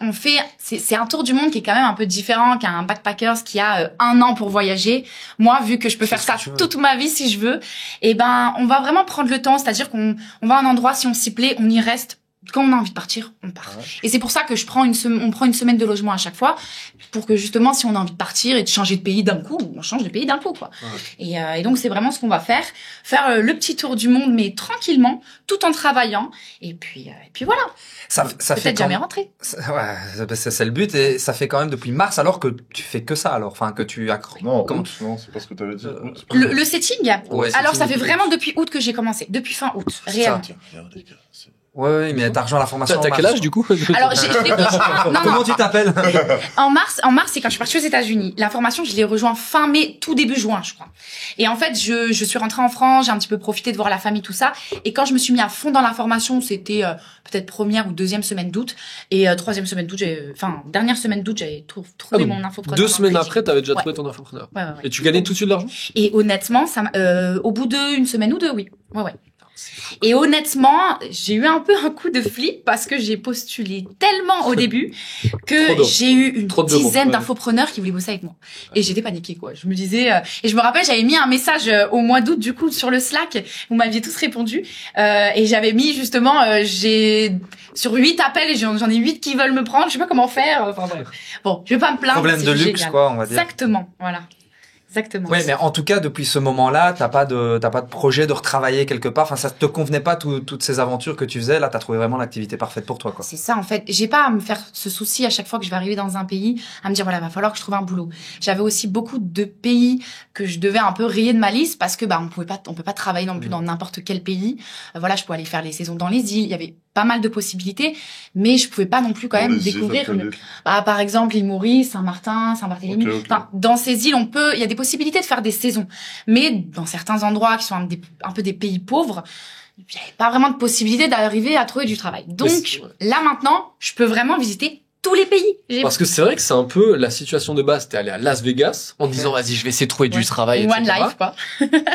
c'est un tour du monde qui est quand même un peu différent qu'un backpackers qui a 1 an pour voyager. Moi, vu que je peux faire ça toute ma vie si je veux, et ben, on va vraiment prendre le temps. C'est-à-dire qu'on va à un endroit, si on s'y plaît, on y reste. Quand on a envie de partir, on part. Ouais. Et c'est pour ça que on prend une semaine de logement à chaque fois, pour que justement, si on a envie de partir et de changer de pays d'un coup, on change de pays d'un coup, quoi. Ouais. Et donc, c'est vraiment ce qu'on va faire. Faire le petit tour du monde, mais tranquillement, tout en travaillant. Et puis voilà. Ça fait Peut-être jamais rentrer. Ouais, c'est le but et ça fait quand même depuis mars alors que tu fais que ça alors, enfin que tu as. Non, Comment août, non, c'est pas ce que t'avais dit. Août. Le setting, Ouais, alors ça setting fait depuis vraiment depuis août que j'ai commencé, depuis fin août, réellement. Tiens, regarde, les gars, c'est- Ouais, mais t'as rejoint la formation. T'as en quel mars. âge, du coup? Alors je l'ai rejoint, non, Comment tu t'appelles? en mars, c'est quand je suis partie aux États-Unis. La formation, je l'ai rejoint fin mai, tout début juin, je crois. Et en fait, je suis rentrée en France, j'ai un petit peu profité de voir la famille, tout ça. Et quand je me suis mis à fond dans la formation, c'était peut-être première ou deuxième semaine d'août. Et troisième semaine d'août, dernière semaine d'août, j'avais trouvé mon infopreneur. 2 semaines en après, t'avais déjà Ouais. trouvé ton infopreneur. Ouais. Et tu gagnais tout de suite de l'argent? Et honnêtement, au bout d'une semaine ou deux, oui. Ouais. Et honnêtement, j'ai eu un peu un coup de flip parce que j'ai postulé tellement au début que j'ai eu une dizaine d'infopreneurs qui voulaient bosser avec moi. Et j'étais paniquée, quoi. Je me disais, et je me rappelle, j'avais mis un message au mois d'août, du coup, sur le Slack. Vous m'aviez tous répondu. Et j'avais mis, justement, sur 8 appels, j'en ai 8 qui veulent me prendre. Je sais pas comment faire. Enfin, bref. Bon, je vais pas me plaindre. Problème de luxe, génial. quoi, on va dire. Exactement. Voilà. Exactement. Oui, mais en tout cas, depuis ce moment-là, t'as pas de projet de retravailler quelque part. Enfin, ça te convenait pas toutes ces aventures que tu faisais. Là, t'as trouvé vraiment l'activité parfaite pour toi, quoi. C'est ça, en fait. J'ai pas à me faire ce souci à chaque fois que je vais arriver dans un pays, à me dire, voilà, va falloir que je trouve un boulot. J'avais aussi beaucoup de pays que je devais un peu rayer de ma liste parce que, on peut pas travailler non plus dans n'importe quel pays. Voilà, je pouvais aller faire les saisons dans les îles. Il y avait pas mal de possibilités, mais je pouvais pas non plus quand même découvrir. Par exemple, l'île Maurice, Saint-Martin, Saint-Barthélemy. Okay. Enfin, dans ces îles, il y a des possibilités de faire des saisons. Mais dans certains endroits qui sont un peu des pays pauvres, il n'y avait pas vraiment de possibilité d'arriver à trouver du travail. Donc, là maintenant, je peux vraiment visiter tous les pays. Parce que c'est vrai que c'est un peu la situation de base. T'es allé à Las Vegas en disant, vas-y, je vais essayer de trouver du travail, etc. One life, quoi.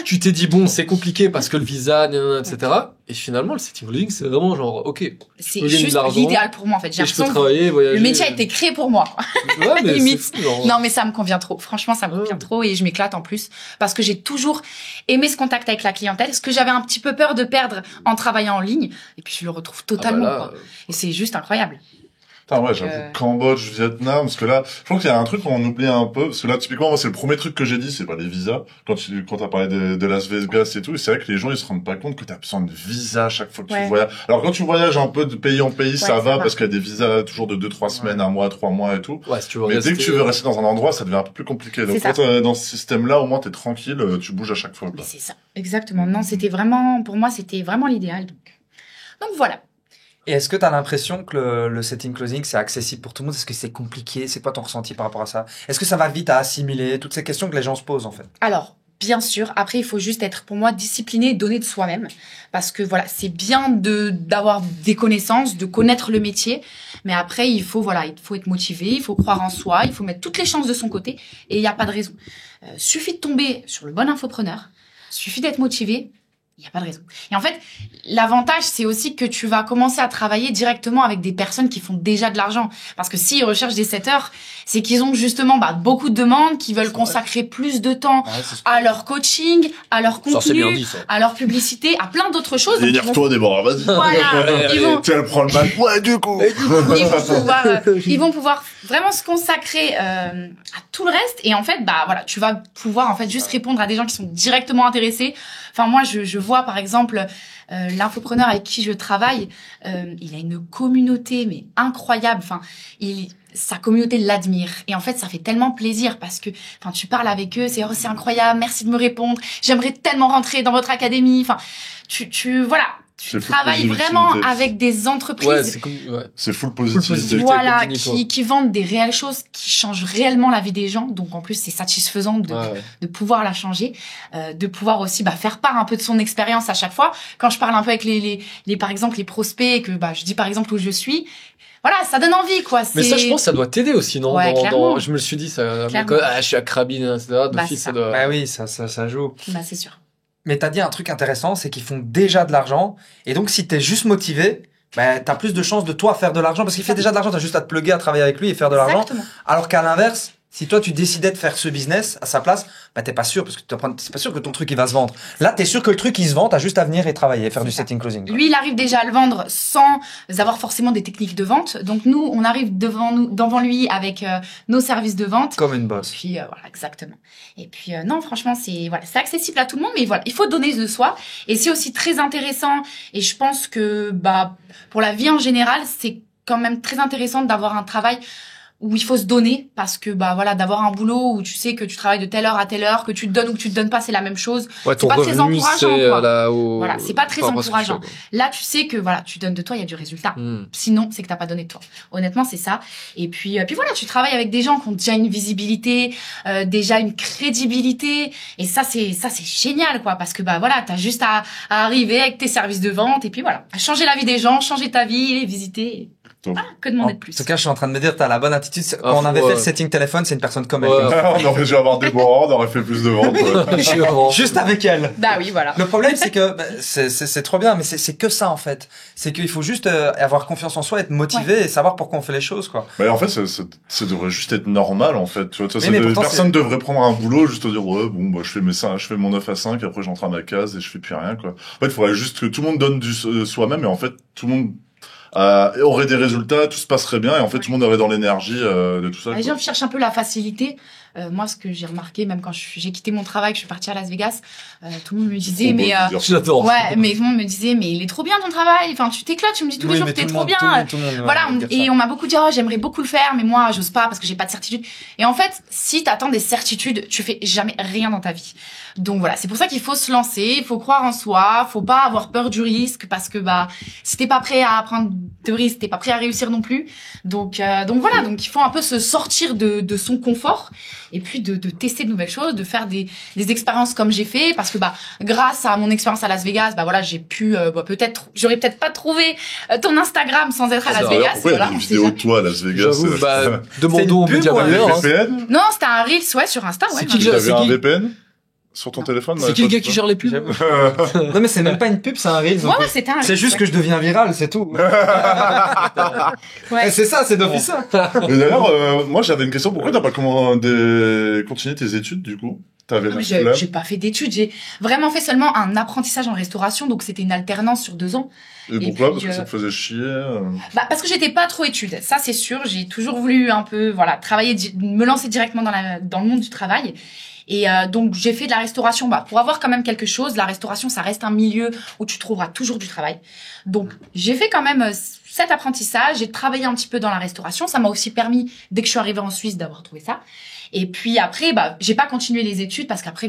Tu t'es dit, bon, c'est compliqué parce que le visa, etc. Et finalement, le setting clothing, c'est vraiment genre, ok. C'est juste l'idéal pour moi, en fait. J'ai je peux travailler, voyager. Le métier a été créé pour moi. Ouais, mais limite. c'est fou, genre. Non, mais ça me convient trop. Franchement, ça me convient trop et je m'éclate en plus parce que j'ai toujours aimé ce contact avec la clientèle, ce que j'avais un petit peu peur de perdre en travaillant en ligne. Et puis, je le retrouve totalement, quoi. Et c'est juste incroyable. Putain, ouais, j'avoue, Cambodge, Vietnam, parce que là, je pense qu'il y a un truc qu'on oublie un peu, parce que là, typiquement, moi, c'est le premier truc que j'ai dit, c'est pas les visas. Quand t'as parlé de Las Vegas et tout, c'est vrai que les gens, ils se rendent pas compte que t'as besoin de visa à chaque fois que tu voyages. Alors, quand tu voyages un peu de pays en pays, ça va, parce qu'il y a des visas toujours de 2-3 semaines, 1 mois, 3 mois et tout. Ouais, si tu veux mais dès que tu veux rester dans un endroit, ça devient un peu plus compliqué. Donc, quand t'es dans ce système-là, au moins, t'es tranquille, tu bouges à chaque fois. C'est ça. Exactement. Non, pour moi, c'était vraiment l'idéal. Donc voilà. Et est-ce que tu as l'impression que le setting closing, c'est accessible pour tout le monde? Est-ce que c'est compliqué? C'est quoi ton ressenti par rapport à ça? Est-ce que ça va vite à assimiler? Toutes ces questions que les gens se posent, en fait. Alors, bien sûr. Après, il faut juste être, pour moi, discipliné et donner de soi-même. Parce que voilà, c'est bien d'avoir des connaissances, de connaître le métier. Mais après, il faut être motivé, il faut croire en soi, il faut mettre toutes les chances de son côté. Et il n'y a pas de raison. Suffit de tomber sur le bon infopreneur. Suffit d'être motivé. Il n'y a pas de raison. Et en fait, l'avantage, c'est aussi que tu vas commencer à travailler directement avec des personnes qui font déjà de l'argent. Parce que s'ils recherchent des setters, c'est qu'ils ont justement beaucoup de demandes, qui veulent consacrer plus de temps à leur coaching, à leur contenu, à leur publicité, à plein d'autres choses. Délire-toi, Déborah, vas-y. Voilà. Tu vas prendre le mal. Ouais, du coup. Ils vont pouvoir vraiment se consacrer à tout le reste. Et en fait, voilà, tu vas pouvoir en fait juste répondre à des gens qui sont directement intéressés. Enfin, moi, je vois, par exemple, l'infopreneur avec qui je travaille, il a une communauté, mais incroyable. Enfin, sa communauté l'admire. Et en fait, ça fait tellement plaisir parce que, tu parles avec eux, c'est incroyable, merci de me répondre, j'aimerais tellement rentrer dans votre académie. Enfin, voilà. Tu travailles vraiment avec des entreprises. C'est full positivité. Voilà, qui vendent des réelles choses, qui changent réellement la vie des gens. Donc, en plus, c'est satisfaisant de pouvoir la changer, de pouvoir aussi faire part un peu de son expérience à chaque fois. Quand je parle un peu avec par exemple, les prospects, que je dis par exemple où je suis, voilà, ça donne envie, quoi. Mais ça, je pense, ça doit t'aider aussi, non? Ouais, je me suis dit, ça, je suis à Crabine, etc. Ça doit... Bah oui, ça joue. C'est sûr. Mais t'as dit un truc intéressant, c'est qu'ils font déjà de l'argent. Et donc, si t'es juste motivé, t'as plus de chances de toi faire de l'argent parce qu'il fait déjà de l'argent. T'as juste à te plugger, à travailler avec lui et faire de l'argent. Alors qu'à l'inverse, si toi, tu décidais de faire ce business à sa place, t'es pas sûr parce que c'est pas sûr que ton truc, il va se vendre. Là, t'es sûr que le truc, il se vend. T'as juste à venir et travailler, faire du setting closing. Lui, il arrive déjà à le vendre sans avoir forcément des techniques de vente. Donc, nous, on arrive devant lui avec nos services de vente. Comme une boss. Et puis, voilà, exactement. Et puis, non, franchement, c'est accessible à tout le monde, mais voilà, il faut donner de soi. Et c'est aussi très intéressant. Et je pense que, pour la vie en général, c'est quand même très intéressant d'avoir un travail où il faut se donner parce que voilà, d'avoir un boulot où tu sais que tu travailles de telle heure à telle heure, que tu te donnes ou que tu te donnes pas, c'est la même chose. Ouais, c'est pas très encourageant, quoi. Voilà, c'est pas très encourageant. Là, tu sais que voilà, tu donnes de toi, il y a du résultat. Sinon, c'est que t'as pas donné de toi. Honnêtement, c'est ça. Et puis voilà, tu travailles avec des gens qui ont déjà une visibilité, déjà une crédibilité, et ça c'est génial, quoi, parce que voilà, t'as juste à arriver avec tes services de vente et puis voilà, à changer la vie des gens, changer ta vie, les visiter. Que demander de En plus? tout cas, je suis en train de me dire, t'as la bonne attitude. Quand on avait fait le setting téléphone, c'est une personne comme elle. On aurait dû avoir Déborah, on aurait fait plus de ventes. Juste avec elle. Bah oui, voilà. Le problème, c'est que c'est trop bien, mais c'est que ça en fait. C'est qu'il faut juste avoir confiance en soi, être motivé et savoir pourquoi on fait les choses, quoi. Mais en fait, ça devrait juste être normal, en fait. Tu vois, pourtant, personne devrait prendre un boulot juste dire, ouais, bon, bah, je fais mon 9 à 5, après j'entre à ma case et je fais plus rien, quoi. En fait, il faudrait juste que tout le monde donne soi-même et en fait, tout le monde aurait des résultats, tout se passerait bien et en fait, tout le monde aurait dans l'énergie de tout ça. Les gens cherchent un peu la facilité. Moi, ce que j'ai remarqué, même quand j'ai quitté mon travail, que je suis partie à Las Vegas, tout le monde me disait, mais j'adore. ouais, mais tout le monde me disait, mais il est trop bien ton travail. Enfin, tu t'éclates. Tu me dis tous les jours que t'es trop bien. Voilà. Et on m'a beaucoup dit, oh, j'aimerais beaucoup le faire, mais moi, j'ose pas parce que j'ai pas de certitude. Et en fait, si t'attends des certitudes, tu fais jamais rien dans ta vie. Donc voilà, c'est pour ça qu'il faut se lancer, il faut croire en soi, faut pas avoir peur du risque parce que si t'es pas prêt à prendre de risques, t'es pas prêt à réussir non plus. Donc voilà, donc il faut un peu se sortir de son confort et puis de tester de nouvelles choses, de faire des expériences comme j'ai fait parce que grâce à mon expérience à Las Vegas, voilà, j'ai pu j'aurais peut-être pas trouvé ton Instagram sans être à Las Vegas. Pourquoi il y a des vidéos de toi à Las Vegas? Demandons au média valeur. VPN? Non, c'était un Reels, sur Insta, ouais. T'avais un VPN? Sur ton téléphone? C'est qui le gars qui gère les pubs? Non, mais c'est même pas une pub, c'est un Reels. Ouais, c'était un Reels. C'est juste que je deviens viral, c'est tout. Ouais. C'est ça, c'est d'office ça. Et d'ailleurs, moi, j'avais une question. Pourquoi t'as pas continué tes études, du coup? J'ai pas fait d'études, j'ai vraiment fait seulement un apprentissage en restauration, donc c'était une alternance sur 2 ans. Et pourquoi? Parce que ça te faisait chier? Parce que j'étais pas trop études, ça c'est sûr. J'ai toujours voulu un peu, travailler, me lancer directement dans le monde du travail. Et donc j'ai fait de la restauration pour avoir quand même quelque chose. La restauration, ça reste un milieu où tu trouveras toujours du travail. Donc j'ai fait quand même cet apprentissage, j'ai travaillé un petit peu dans la restauration. Ça m'a aussi permis, dès que je suis arrivée en Suisse, d'avoir trouvé ça. Et puis après, j'ai pas continué les études parce qu'après,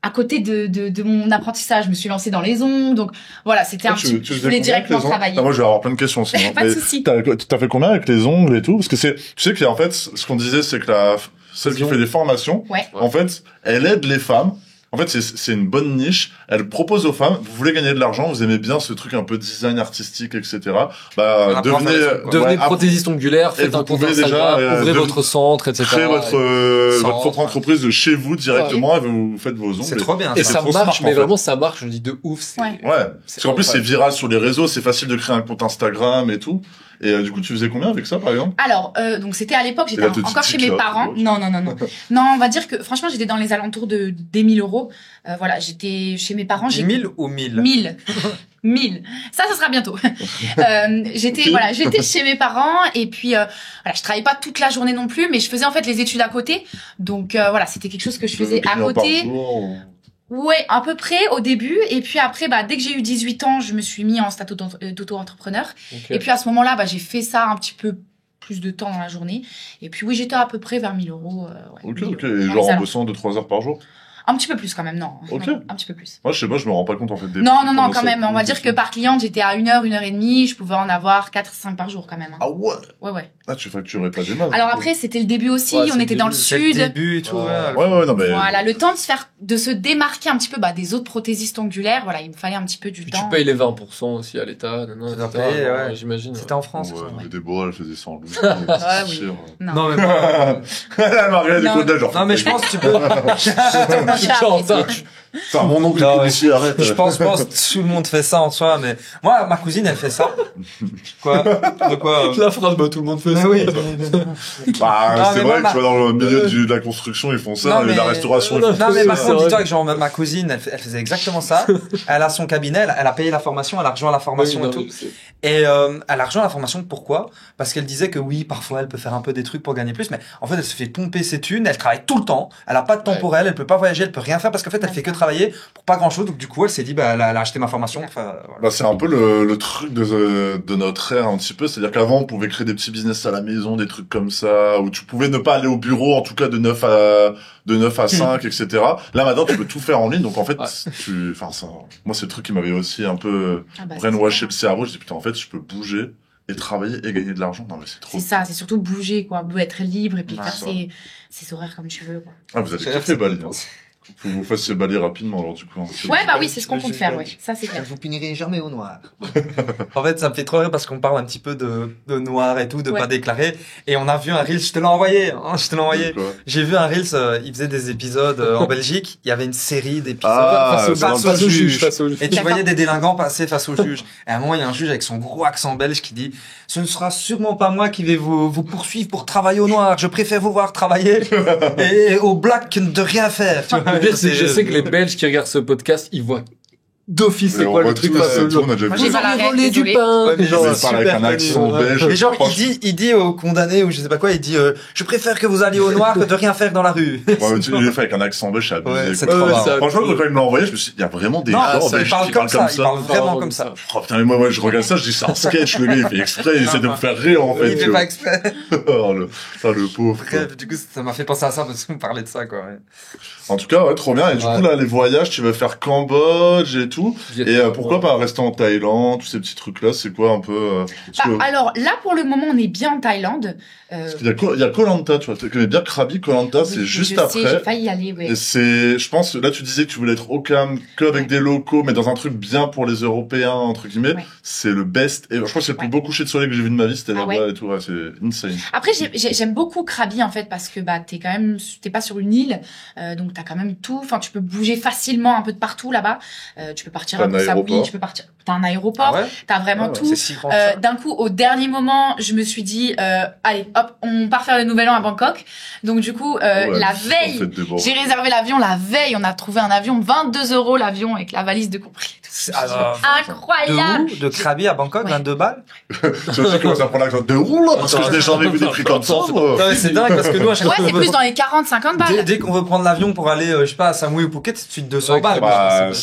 à côté de mon apprentissage, je me suis lancée dans les ongles. Donc voilà, c'était je voulais directement travailler. Moi, je vais avoir plein de questions sinon. Pas de souci. T'as fait combien avec les ongles et tout? Parce que tu sais qu'en fait, ce qu'on disait, c'est que celle qui fait des formations, en fait, elle aide les femmes. En fait, c'est une bonne niche. Elle propose aux femmes, vous voulez gagner de l'argent, vous aimez bien ce truc un peu design artistique, etc. Devenez prothésiste ongulaire, faites un compte Instagram, ouvrez votre centre, etc. Créez votre propre entreprise de chez vous directement et vous faites vos ongles. C'est trop bien. Et ça marche, mais vraiment ça marche, je dis de ouf. Ouais. Parce qu'en plus, c'est viral sur les réseaux, c'est facile de créer un compte Instagram et tout. Et du coup, tu faisais combien avec ça, par exemple? Alors, donc c'était à l'époque, j'étais encore chez mes parents. Non. Non, on va dire que franchement, j'étais dans les alentours des 1000 euros. Voilà, j'étais chez mes parents. 1000 ou 1000? 1000. 1000. Ça sera bientôt. J'étais chez mes parents et puis je travaillais pas toute la journée non plus, mais je faisais en fait les études à côté. Donc c'était quelque chose que je faisais à côté. Ouais, à peu près au début. Et puis après, dès que j'ai eu 18 ans, je me suis mis en statut d'auto-entrepreneur. Okay. Et puis à ce moment-là, j'ai fait ça un petit peu plus de temps dans la journée. Et puis oui, j'étais à peu près vers 1000 euros. Ok. Et genre en bossant 2-3 heures par jour? Un petit peu plus quand même, non. Ok. Non, un petit peu plus. Moi, je sais pas, je me rends pas compte en fait. Non, quand même. On va dire que par cliente, j'étais à 1 heure, 1 heure et demie. Je pouvais en avoir 4-5 par jour quand même. Ah ouais? Ouais. Ah, tu facturais pas des masses. Alors après, c'était le début aussi. On était dans le sud. Le début et tout. Ouais, non, mais. Voilà, le temps de se démarquer un petit peu des autres prothésistes ongulaires. Voilà, il me fallait un petit peu du temps. Tu payes les 20% aussi à l'État. J'imagine. C'était en France. Ouais, mais Déborah, elle faisait ça en loup. Non, mais pas. Maria du Côte d'Azur. Non, mais je pense que tu peux. Enfin, mon oncle ici, arrête. Je pense tout le monde fait ça en soi, mais moi, ma cousine, elle fait ça. Quoi? De quoi? La phrase, tout le monde fait ça. Oui. C'est vrai que tu vois, dans le milieu de la construction, ils font ça, et la restauration, ils font ça. Non, mais par contre, dis-toi que genre, ma cousine, elle faisait exactement ça. Elle a son cabinet, elle a payé la formation, elle a rejoint la formation et tout. Et, elle a rejoint la formation, pourquoi? Parce qu'elle disait que oui, parfois, elle peut faire un peu des trucs pour gagner plus, mais en fait, elle se fait pomper ses thunes, elle travaille tout le temps, elle a pas de temps pour elle peut pas voyager, elle peut rien faire parce qu'en fait, elle fait que travailler pour pas grand chose. Donc, du coup, elle s'est dit, elle a acheté ma formation. Enfin, voilà. C'est un peu le truc de notre ère, un petit peu. C'est-à-dire qu'avant, on pouvait créer des petits business à la maison, des trucs comme ça, où tu pouvais ne pas aller au bureau, en tout cas, de 9 à 5, etc. Là, maintenant, tu peux tout faire en ligne. Donc, en fait, moi, c'est le truc qui m'avait aussi un peu brainwashé le cerveau. Je dis, putain, en fait, je peux bouger et travailler et gagner de l'argent. Non, mais c'est trop. C'est ça, c'est surtout bouger, quoi. Être libre et puis faire ses horaires comme tu veux, quoi. Ah, vous avez kiffé Bali, hein. Faut que vous fassiez balayer rapidement, alors, du coup. Ouais, bah oui, c'est ce qu'on compte faire, ouais. Ça, c'est clair. Je vous punirai jamais au noir. En fait, ça me fait trop rire parce qu'on parle un petit peu de noir et tout, de Ouais. pas déclarer. Et on a vu un Reels, je te l'ai envoyé, hein, je te l'ai envoyé. Quoi. J'ai vu un Reels, il faisait des épisodes en Belgique. Il y avait une série d'épisodes Ah, face au juge. face au juge. Et tu D'accord. voyais des délinquants passer face au juge. Et à un moment, il y a un juge avec son gros accent belge qui dit « Ce ne sera sûrement pas moi qui vais vous poursuivre pour travailler au noir. Je préfère vous voir travailler et au black que de rien faire. » Tu vois, Le pire, c'est que je sais que les Belges qui regardent ce podcast, ils voient d'office c'est Mais on quoi le voit truc tout, face au tout, jour. on a déjà Moi, vu. j'ai pas la règle, désolé. Ouais, mais genre, Ils parlent avec un accent belge. Mais genre, Franchement, il dit au condamné ou je sais pas quoi, il dit je préfère que vous alliez au noir que de rien faire dans la rue. ouais, mais tu l'as fait avec un accent belge, c'est abusé. Ouais, c'est quoi. trop marrant. ça- Franchement, quand il me l'a envoyé, je me suis dit, il y a vraiment des Non, gens en il Belgique parle qui comme parlent ça, comme il ça. parle vraiment comme ça. Oh putain, mais moi, je regarde ça, je dis, c'est un sketch, le gars, il fait exprès, il essaie de me faire rire, en fait. Il tu fait vois. pas exprès. Oh, le pauvre. quoi. Bref, du coup, ça m'a fait penser à ça parce qu'on parlait de ça, quoi. Ouais. En tout cas, ouais, trop bien. Et du Ouais. coup, là, les voyages, tu vas faire Cambodge et tout. Et pourquoi pas rester en Thaïlande, tous ces petits trucs-là, c'est quoi un peu... parce que- Bah, alors là, pour le moment, on est bien en Thaïlande. il y a Koh Lanta, tu vois. Tu connais bien Krabi, Koh Lanta, c'est Oui, juste je sais, j'ai après. failli y aller, ouais. Et c'est, je pense, là, tu disais que tu voulais être au calme, que avec Ouais. des locaux, mais dans un truc bien pour les Européens, entre guillemets. Ouais. C'est le best. Et je crois que c'est le plus Ouais. beau coucher de soleil que j'ai vu de ma vie, c'était Ah là-bas ouais. et tout. Ouais, c'est insane. Après, j'aime beaucoup Krabi en fait parce que bah t'es pas sur une île, donc t'as quand même tout. Enfin, tu peux bouger facilement un peu de partout là-bas. Tu peux partir T'as à un Koh Samui, aéroport. tu peux partir. T'as un aéroport. Ah ouais? T'as vraiment Ah ouais, tout. C'est si grand que ça. D'un coup, au dernier moment, je me suis dit, allez, hop, on part faire le Nouvel An à Bangkok. Donc du coup, Ouais, la en veille, fait, des bons. j'ai réservé l'avion la veille. On a trouvé un avion, 22 € l'avion avec la valise de compris. Alors, Incroyable. de où? De Krabi à Bangkok, Ouais. 22 balles? Tu sais comment ça prend l'accent de roule, parce que j'ai jamais vu des prix comme ça, moi. Non, mais c'est dingue parce que nous, à chaque Ouais, fois c'est qu'on plus veut- dans les 40-50 balles. dès qu'on veut prendre l'avion pour aller, je sais pas, à Samui ou Phuket, c'est tout de suite 200 Ouais, balles. Bah, ouais.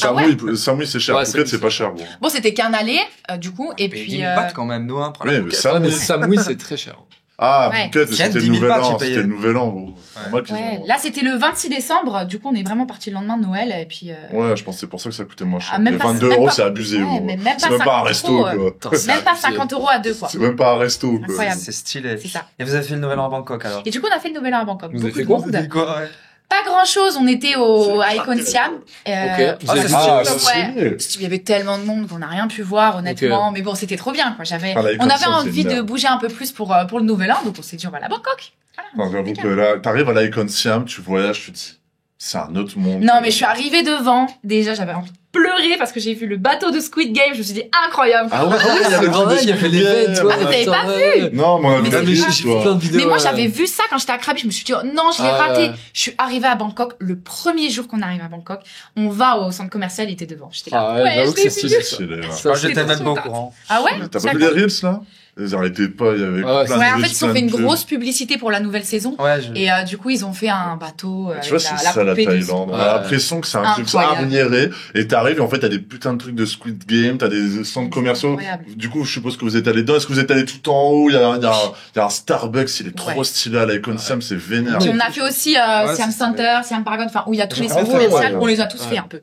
Samui, c'est cher. Ouais, Phuket, c'est- c'est pas cher, gros. Bon, c'était qu'un aller, du coup, et Puis puis 10 000 bahts quand même, nous, hein, pour Oui, la mais Phuket. ça, mais Samui, c'est très cher. Ah, Ouais. Phuket, Tiens, c'était 10 le 000 nouvel bahts, an, j'ai payé. c'était le nouvel an, gros. Normal qu'ils ouais, ont- là c'était le 26 décembre, du coup on est vraiment parti le lendemain de Noël et puis Ouais, je pense que c'est pour ça que ça coûtait moins cher. Ah, même Les pas- 22 même €, pas- c'est abusé, ouais, gros. mais même C'est pas même pas un 50 resto, €, quoi. Putain, c'est même pas abusé. 50 € à deux quoi. C'est même pas un resto, quoi. Incroyable. C'est stylé. C'est ça. Et vous avez fait le nouvel an à Bangkok, alors? Et du coup on a fait le Nouvel An à Bangkok. Vous avez Beaucoup fait de quoi? monde. Vous avez quoi, ouais? Pas grand chose, on était à Icon Siam. Ok. Vous Ah, avez c'est vu- stylé. Ah, Ouais. c'est stylé. Il y avait tellement de monde qu'on n'a rien pu voir honnêtement, mais bon c'était trop bien quoi. Ah, la Icon On avait Siam, c'est envie une de merde. bouger un peu plus pour le Nouvel An, donc on s'est dit on va aller à Bangkok. Enfin, j'avoue que là, t'arrives à l'Icon Siam, tu voyages, tu te dis, c'est un autre monde. Non mais je suis arrivée devant, déjà j'avais envie de pleurer parce que j'ai vu le bateau de Squid Game, je me suis dit incroyable. Ah ouais, il y avait le il y avait l'événement. Ah, vous avez pas vu? Non, mais on a Mais vu c'est la pas- vidéo, j'ai toi. vu plein de vidéos. Mais moi, ouais. j'avais vu ça quand j'étais à Krabi. Je me suis dit, oh, non, je l'ai Ah, raté. ouais. Je suis arrivée à Bangkok. Le premier jour qu'on arrive à Bangkok, on va au centre commercial, il était devant. J'étais là, Ah ouais, j'avoue que je l'ai c'est vu. stylé. Stylé, ouais. Ça, Moi, c'est- j'étais même trop pas au tard. courant. Ah ouais? T'as pas vu les Reels, là? Ils arrêtaient pas, il y avait Ah ouais, plein Ouais, de en fait, Reels, ils ont fait une plein de grosse publicité pour la nouvelle saison. Ouais, Et du coup, ils ont fait un bateau Tu avec vois, c'est la ça la poupée du- Thaïlande. On Ouais. a l'impression que c'est un truc Incroyable. arriéré. Et t'arrives et en fait, t'as des putains de trucs de Squid Game, t'as des centres commerciaux. Incroyable. Du coup, je suppose que vous êtes allé dedans. Est-ce que vous êtes allé tout en haut? Il y a un Starbucks, il est trop Ouais. stylé à l'Icon Siam, c'est vénère. Puis on a fait aussi Ouais, Siam c'est Center, Siam Paragon, enfin, où il y a tous les J'ai centres pas fait, commerciaux. ouais. On les a tous Ouais. fait un peu.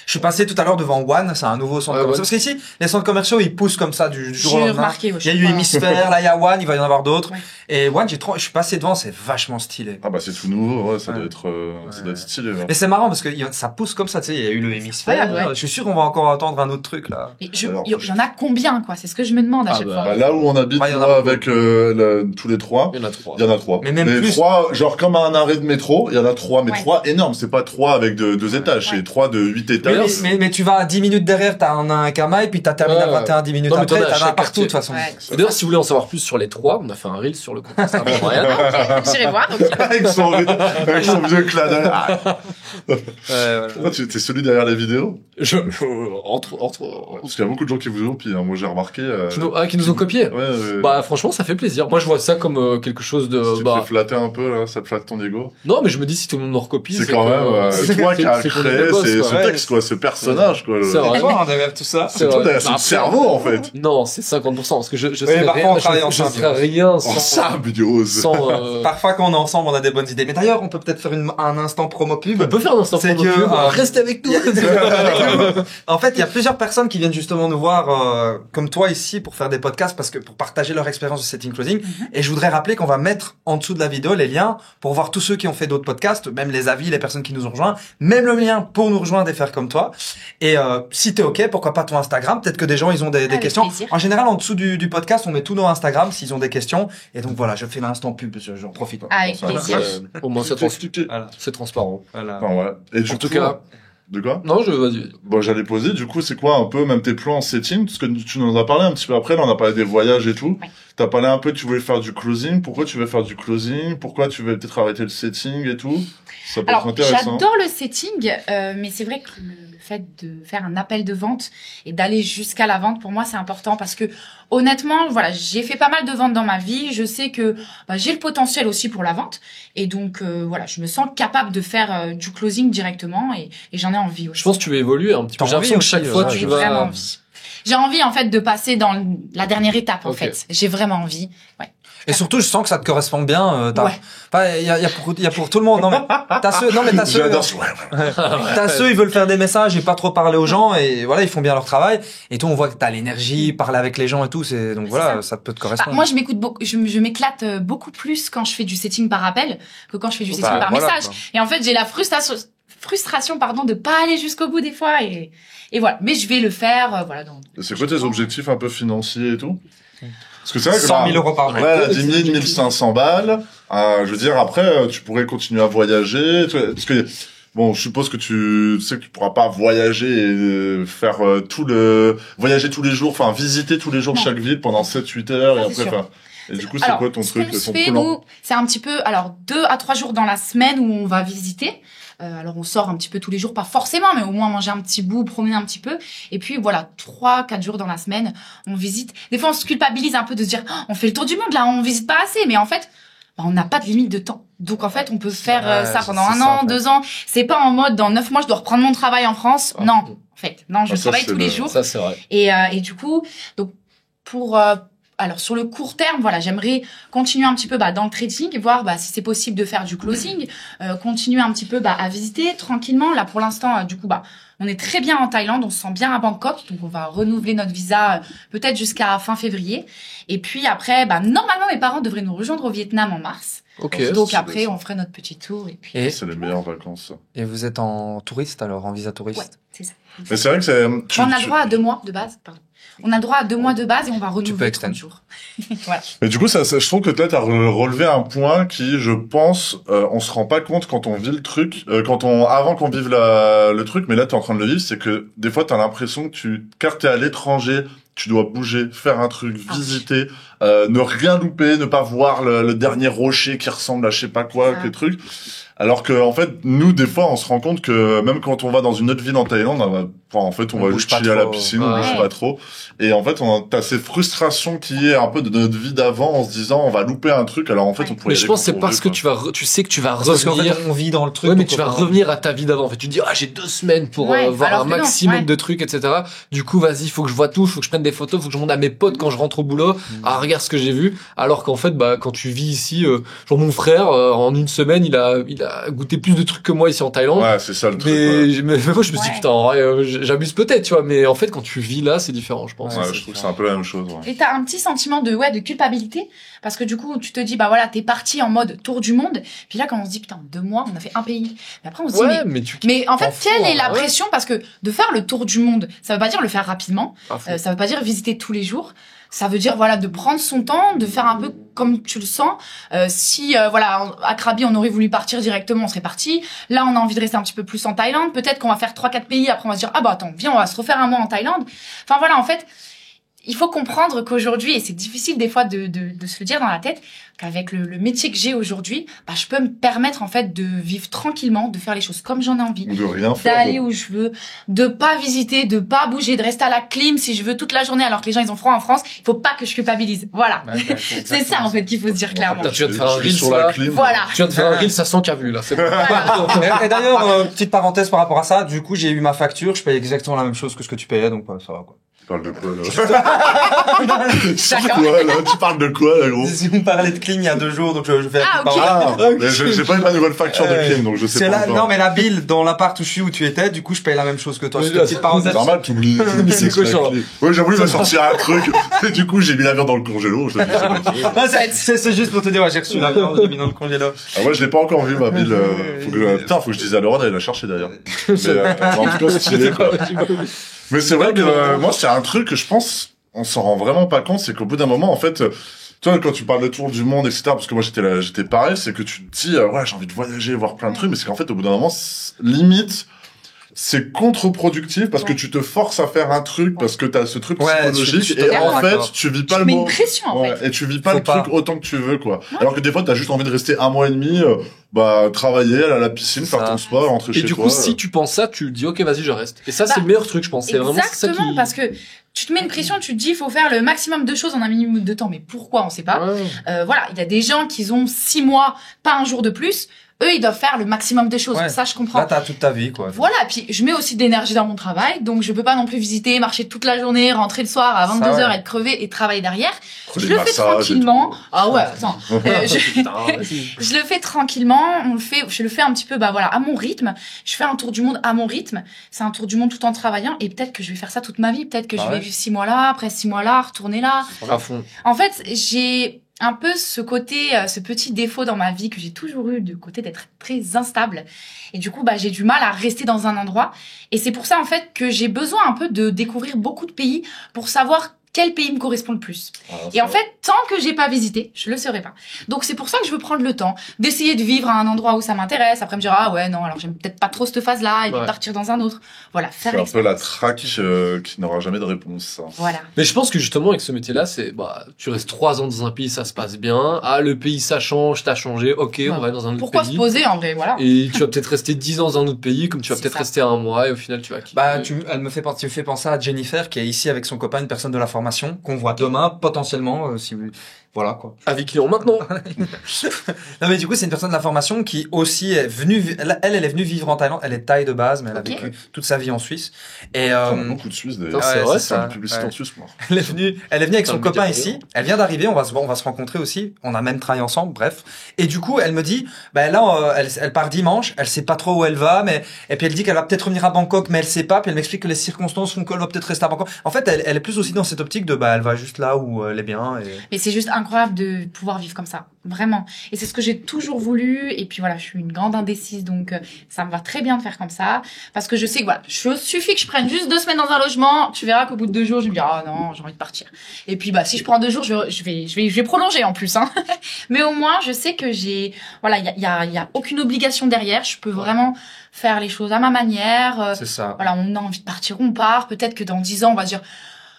Je suis passé tout à l'heure devant One, c'est un nouveau centre Ouais, commercial. One. Parce qu'ici, les centres commerciaux, ils poussent comme ça du jour au J'ai lendemain. remarqué. Il y a eu Hémisphère, là il y a One, il va y en avoir d'autres. Ouais. Et One, je suis passé devant, c'est vachement stylé. Ah bah, c'est tout nouveau, ouais, ça Ouais. doit être, ça doit être stylé, ouais. Mais c'est marrant parce que ça pousse comme ça, tu sais, il y a eu le Hémisphère. Ouais, ouais. Je suis sûr qu'on va encore entendre un autre truc, là. Et Alors, il y en a combien, quoi? C'est ce que je me demande à Ah chaque bah, fois. Bah, là où on habite, Ouais, il y en a moi, beaucoup. avec tous les trois, Il y en a trois. il y en a trois. Mais même les plus. trois, genre comme à un arrêt de métro, il y en a trois, mais Ouais. trois énormes. C'est pas trois avec deux étages, Ouais. c'est trois de 8 Mais, étages. mais tu vas à 10 minutes derrière, t'as un Kamaï, puis t'as terminé Ouais, à 21, 10 minutes Non, mais après, t'en as à t'as un chaque partout, de toute quartier. façon. Ouais. D'ailleurs, si vous voulez en savoir plus sur les trois, on a fait un reel sur le compte Instagram de Ryan. J'irai voir. donc. avec son vieux clin d'œil. Ah, Voilà. toi, tu es celui derrière les vidéos? Entre. Parce qu'il y a beaucoup de gens qui vous ont, puis moi j'ai remarqué. Qui nous ont copié. Ouais, Bah, franchement, ça fait plaisir. Moi, je vois ça comme quelque chose de. si tu te Bah, fais flatter un peu, là, ça te flatte ton ego. non, mais je me dis si tout le monde nous recopie. C'est quand même c'est toi qui as c'est qu'on est créé des boss, quoi. ce Ouais. texte, quoi, ce personnage, quoi. C'est vrai. Toi, on avait tout ça. C'est toi, vrai. t'as son Bah, cerveau, en fait. Non, c'est 50%. Parce que je Oui, serais parfois, rien, on travaille je ensemble. serais rien En sans. symbiose. sans Parfois, quand on est ensemble, on a des bonnes idées. Mais d'ailleurs, on peut peut-être faire un instant promo pub. On peut faire un instant C'est promo que, pub. Restez avec nous. Avec nous, En fait, il y a plusieurs personnes qui viennent justement nous voir, comme toi ici, pour faire des podcasts, pour partager leur expérience de setting closing. Et je voudrais rappeler qu'on va mettre en dessous de la vidéo les liens pour voir tous ceux qui ont fait d'autres podcasts, même les avis, les personnes qui nous ont rejoints, même le lien pour nous rejoindre et faire comme toi. Et si t'es ok, pourquoi pas ton Instagram? Peut-être que des gens ils ont des questions. Plaisir. En général, en dessous du podcast, on met tous nos Instagram s'ils ont des questions. Et donc voilà, je fais l'instant pub, j'en profite. Avec plaisir. Au moins C'est expliqué. Voilà. c'est transparent. Voilà. Enfin, ouais. Et du En tout coup, cas, de quoi? non, vas-y. Bon, j'allais poser, du coup, c'est quoi un peu, même tes plans en setting? Parce que tu nous en as parlé un petit peu après, là, on a parlé des voyages et tout. Ouais. T'as parlé un peu, tu voulais faire du closing. Pourquoi tu veux faire du closing? Pourquoi tu veux peut-être arrêter le setting et tout? Ça peut être Alors, intéressant. j'adore le setting, mais c'est vrai que le fait de faire un appel de vente et d'aller jusqu'à la vente, pour moi, c'est important parce que, honnêtement, voilà, j'ai fait pas mal de ventes dans ma vie. Je sais que j'ai le potentiel aussi pour la vente. Et donc, voilà, je me sens capable de faire du closing directement et j'en ai envie aussi. Je pense que tu vas évoluer un petit peu. T'as J'ai l'impression que envie chaque aussi, fois, ouais. tu J'ai vraiment vas... envie. J'ai envie, en fait, de passer dans la dernière étape, en Ok. fait. J'ai vraiment envie. Ouais. Et surtout, je sens que ça te correspond bien. Ouais. Il y a pour tout le monde. Non, mais t'as ceux, J'adore ce t'as ceux, ils veulent faire des messages et pas trop parler aux gens et voilà, ils font bien leur travail. Et toi, on voit que t'as l'énergie, parler avec les gens et tout. Donc C'est voilà, ça peut te correspondre. Moi, je m'écoute beaucoup, je m'éclate beaucoup plus quand je fais du setting par appel que quand je fais du setting par voilà, message. quoi. Et en fait, j'ai la frustration, pardon, de pas aller jusqu'au bout des fois et voilà. Mais je vais le faire, voilà. C'est quoi tes objectifs un peu financiers et tout? Parce que c'est vrai que 100 000 euros par mois. ouais, la 10 000, 1500 balles. Je veux dire, après, tu pourrais continuer à voyager. Parce que, bon, je suppose que tu sais que tu pourras pas voyager et faire voyager tous les jours, enfin, visiter tous les jours Non. chaque ville pendant 7-8 heures et Ça, après, c'est sûr. enfin. Et du coup, c'est Alors, quoi ton ce truc, qu'on se ton fait, plan? nous, c'est un petit peu, alors, 2 à 3 jours dans la semaine où on va visiter. Alors, on sort un petit peu tous les jours, pas forcément, mais au moins manger un petit bout, promener un petit peu. Et puis, voilà, 3-4 jours dans la semaine, on visite. Des fois, on se culpabilise un peu de se dire, oh, on fait le tour du monde, là, on visite pas assez. Mais en fait, on n'a pas de limite de temps. Donc, en fait, on peut faire ça pendant c'est 1 ça, an, en fait. 2 ans. C'est pas en mode, dans 9 mois, je dois reprendre mon travail en France. Ah. Non, en fait. Non, je Ah, ça, travaille c'est tous les le- jours. Ça, c'est vrai. Et du coup, donc alors sur le court terme, voilà, j'aimerais continuer un petit peu dans le trading, voir si c'est possible de faire du closing, continuer un petit peu à visiter tranquillement. Là pour l'instant, du coup, on est très bien en Thaïlande, on se sent bien à Bangkok, donc on va renouveler notre visa peut-être jusqu'à fin février. Et puis après, normalement mes parents devraient nous rejoindre au Vietnam en mars. Ok. Donc c'est après, ça. on ferait notre petit tour et puis. Et, C'est les meilleures vacances, ça. et vous êtes en touriste alors, en visa Ouais, touriste. c'est ça. Mais c'est vrai que c'est, On a le droit à 2 mois de base, pardon. On a le droit à 2 mois de base et on va peux renouveler 30 extend. jours. Voilà. Mais du coup, je trouve que là, t'as relevé un point qui, je pense, on se rend pas compte quand on vit le truc, avant qu'on vive le truc, mais là, t'es en train de le vivre, c'est que des fois, t'as l'impression que car t'es à l'étranger, tu dois bouger, faire un truc, Ah. visiter, ne rien louper, ne pas voir le dernier rocher qui ressemble à je sais pas quoi, Ça. quel truc. Alors que, en fait, nous, des fois, on se rend compte que même quand on va dans une autre ville en Thaïlande, on va bouge juste pas chiller à la trop. piscine, on Ouais. bouge pas trop. Et en fait, t'as ces frustrations qui est un peu de notre vie d'avant en se disant, on va louper un truc, alors en fait, Ouais. on pourrait Mais y je aller pense que c'est quand on parce veut, que quoi. tu sais que tu vas Parce qu'en revenir. fait, on vit dans le truc. Ouais, mais donc tu vas on- revenir à ta vie d'avant. En fait, tu te dis, j'ai 2 semaines pour Ouais, voir alors un que non, maximum ouais. de trucs, etc. Du coup, vas-y, faut que je vois tout, faut que je prenne des photos, faut que je montre à mes potes quand je rentre au boulot. Ah, regarde ce que j'ai vu. Alors qu'en fait, quand tu vis ici, genre mon frère, en 1 semaine, il a goûté plus de trucs que moi ici en Thaïlande. Ouais, c'est ça le truc. Mais moi, je me suis dit, Ouais. putain, en vrai, j'abuse peut-être, tu vois. Mais en fait, quand tu vis là, c'est différent, je pense. Ouais, je trouve que c'est un peu la même chose. Ouais. Et t'as un petit sentiment de culpabilité parce que du coup tu te dis voilà, t'es parti en mode tour du monde, puis là quand on se dit putain 2 mois on a fait un pays, mais après on se dit Ouais, mais tu. mais en fait t'en fous, quelle est la ouais. pression, parce que de faire le tour du monde ça veut pas dire le faire rapidement, Ah, faut- ça veut pas dire visiter tous les jours, ça veut dire voilà de prendre son temps, de faire un peu comme tu le sens. Si voilà à Krabi on aurait voulu partir directement, on serait parti. Là on a envie de rester un petit peu plus en Thaïlande, peut-être qu'on va faire 3-4 pays, après on va se dire attends viens on va se refaire un mois en Thaïlande. Enfin voilà, en fait il faut comprendre qu'aujourd'hui, et c'est difficile des fois de se le dire dans la tête, qu'avec le métier que j'ai aujourd'hui, je peux me permettre en fait de vivre tranquillement, de faire les choses comme j'en ai envie, Ou de rien faire. d'aller où je veux, de pas visiter, de pas bouger, de rester à la clim si je veux toute la journée alors que les gens ils ont froid en France. Il faut pas que je culpabilise. Voilà. C'est ça en fait qu'il faut se dire clairement. Putain, tu viens de faire un Je suis reel sur la là. clim. Voilà. Tu viens de faire un reel, ça sent qu'il y a vu là. C'est bon. Voilà. Et d'ailleurs, petite parenthèse par rapport à ça, du coup, j'ai eu ma facture, je paye exactement la même chose que ce que tu payais, donc ça va quoi. parles de quoi, là? Tu parles de quoi, là, gros? Si on parlait de Kling il y a 2 jours, donc je vais... Mais j'ai pas eu ma nouvelle facture de Kling, donc je sais pas encore. Non, mais la bill dans l'appart où je suis, où tu étais, du coup, je paye la même chose que toi. Petite parenthèse. C'est normal, t'oublies. C'est cochon. Ouais, j'ai voulu me sortir un truc. Et du coup, j'ai mis la viande dans le congélo. C'est juste pour te dire, ouais, j'ai reçu la viande, j'ai mis dans le congélo. Ah, moi, je l'ai pas encore vu, ma bill. Faut que je dise à Laura d'aller la chercher, d'ailleurs. Mais, en tout cas, c'est stylé, quoi. Mais c'est vrai que, moi, c'est un truc que je pense, on s'en rend vraiment pas compte, c'est qu'au bout d'un moment, en fait, tu vois, quand tu parles de tour du monde, etc., parce que moi, j'étais pareil, c'est que tu te dis, ouais, j'ai envie de voyager, voir plein de trucs, mais c'est qu'en fait, au bout d'un moment, limite, c'est contre-productif parce que tu te forces à faire un truc parce que t'as ce truc psychologique et en fait tu vis pas le mets mot une pression en fait. Et tu vis pas le truc autant que tu veux quoi. Alors que des fois t'as juste envie de rester 1 mois et demi travailler, aller à la piscine, faire ton sport, rentrer chez toi. Et du coup si tu penses ça, tu dis OK, vas-y, je reste. Et ça c'est le meilleur truc je pense, c'est vraiment ça qui parce que tu te mets une pression, tu te dis il faut faire le maximum de choses en un minimum de temps, mais pourquoi on sait pas. Voilà, il y a des gens qui ont 6 mois, pas un jour de plus. Eux, ils doivent faire le maximum de choses. Ouais. Ça, je comprends. Là, t'as toute ta vie, quoi. Voilà. Puis, je mets aussi de l'énergie dans mon travail. Donc, je peux pas non plus visiter, marcher toute la journée, rentrer le soir à 22h, être crevé et travailler derrière. Je le fais tranquillement. Ah ouais, attends. Je le fais tranquillement. Je le fais un petit peu, à mon rythme. Je fais un tour du monde à mon rythme. C'est un tour du monde tout en travaillant. Et peut-être que je vais faire ça toute ma vie. Peut-être que je vais vivre 6 mois là, après 6 mois là, retourner là. À fond. En fait, j'ai un peu ce côté, ce petit défaut dans ma vie que j'ai toujours eu, de côté d'être très instable. Et du coup, j'ai du mal à rester dans un endroit. Et c'est pour ça, en fait, que j'ai besoin un peu de découvrir beaucoup de pays pour savoir quel pays me correspond le plus. Et en fait, tant que j'ai pas visité, je le saurais pas. Donc c'est pour ça que je veux prendre le temps d'essayer de vivre à un endroit où ça m'intéresse. Après me dire ah ouais non alors j'aime peut-être pas trop cette phase-là et puis partir dans un autre. Voilà, faire c'est un peu la traque qui n'aura jamais de réponse. Ça. Voilà. Mais je pense que justement avec ce métier-là, c'est tu restes 3 ans dans un pays, ça se passe bien. Ah le pays ça change, t'as changé, ok on va dans un autre Pourquoi pays. Pourquoi se poser en vrai voilà. Et tu vas peut-être rester 10 ans dans un autre pays, comme tu vas peut-être rester 1 mois et au final tu vas quitter. Tu me fais penser à Jennifer qui est ici avec son copain, une personne de la formation qu'on voit demain potentiellement si vous... Voilà quoi. Avec Lyon maintenant. Non mais du coup c'est une personne de la formation qui aussi est venue, elle est venue vivre en Thaïlande. Elle est thaï de base mais elle a vécu toute sa vie en Suisse. Et beaucoup de Suisses d'ailleurs. C'est vrai, c'est une publicité en Suisse moi. Elle est venue avec son copain ici. Elle vient d'arriver, on va se rencontrer aussi. On a même travaillé ensemble, bref. Et du coup elle me dit, là elle part dimanche, elle sait pas trop où elle va, et puis elle dit qu'elle va peut-être revenir à Bangkok, mais elle sait pas. Puis elle m'explique que les circonstances font qu'elle va peut-être rester à Bangkok. En fait elle est plus aussi dans cette optique de elle va juste là où elle est bien. Mais c'est juste incroyable de pouvoir vivre comme ça, vraiment. Et c'est ce que j'ai toujours voulu. Et puis voilà, je suis une grande indécise, donc ça me va très bien de faire comme ça, parce que je sais que suffit que je prenne juste 2 semaines dans un logement, tu verras qu'au bout de 2 jours, je vais me dire ah non, j'ai envie de partir. Et puis si je prends 2 jours, je vais prolonger en plus, hein. Mais au moins, je sais que il y a aucune obligation derrière. Je peux vraiment faire les choses à ma manière. C'est ça. Voilà, on a envie de partir, on part. Peut-être que dans 10 ans, on va se dire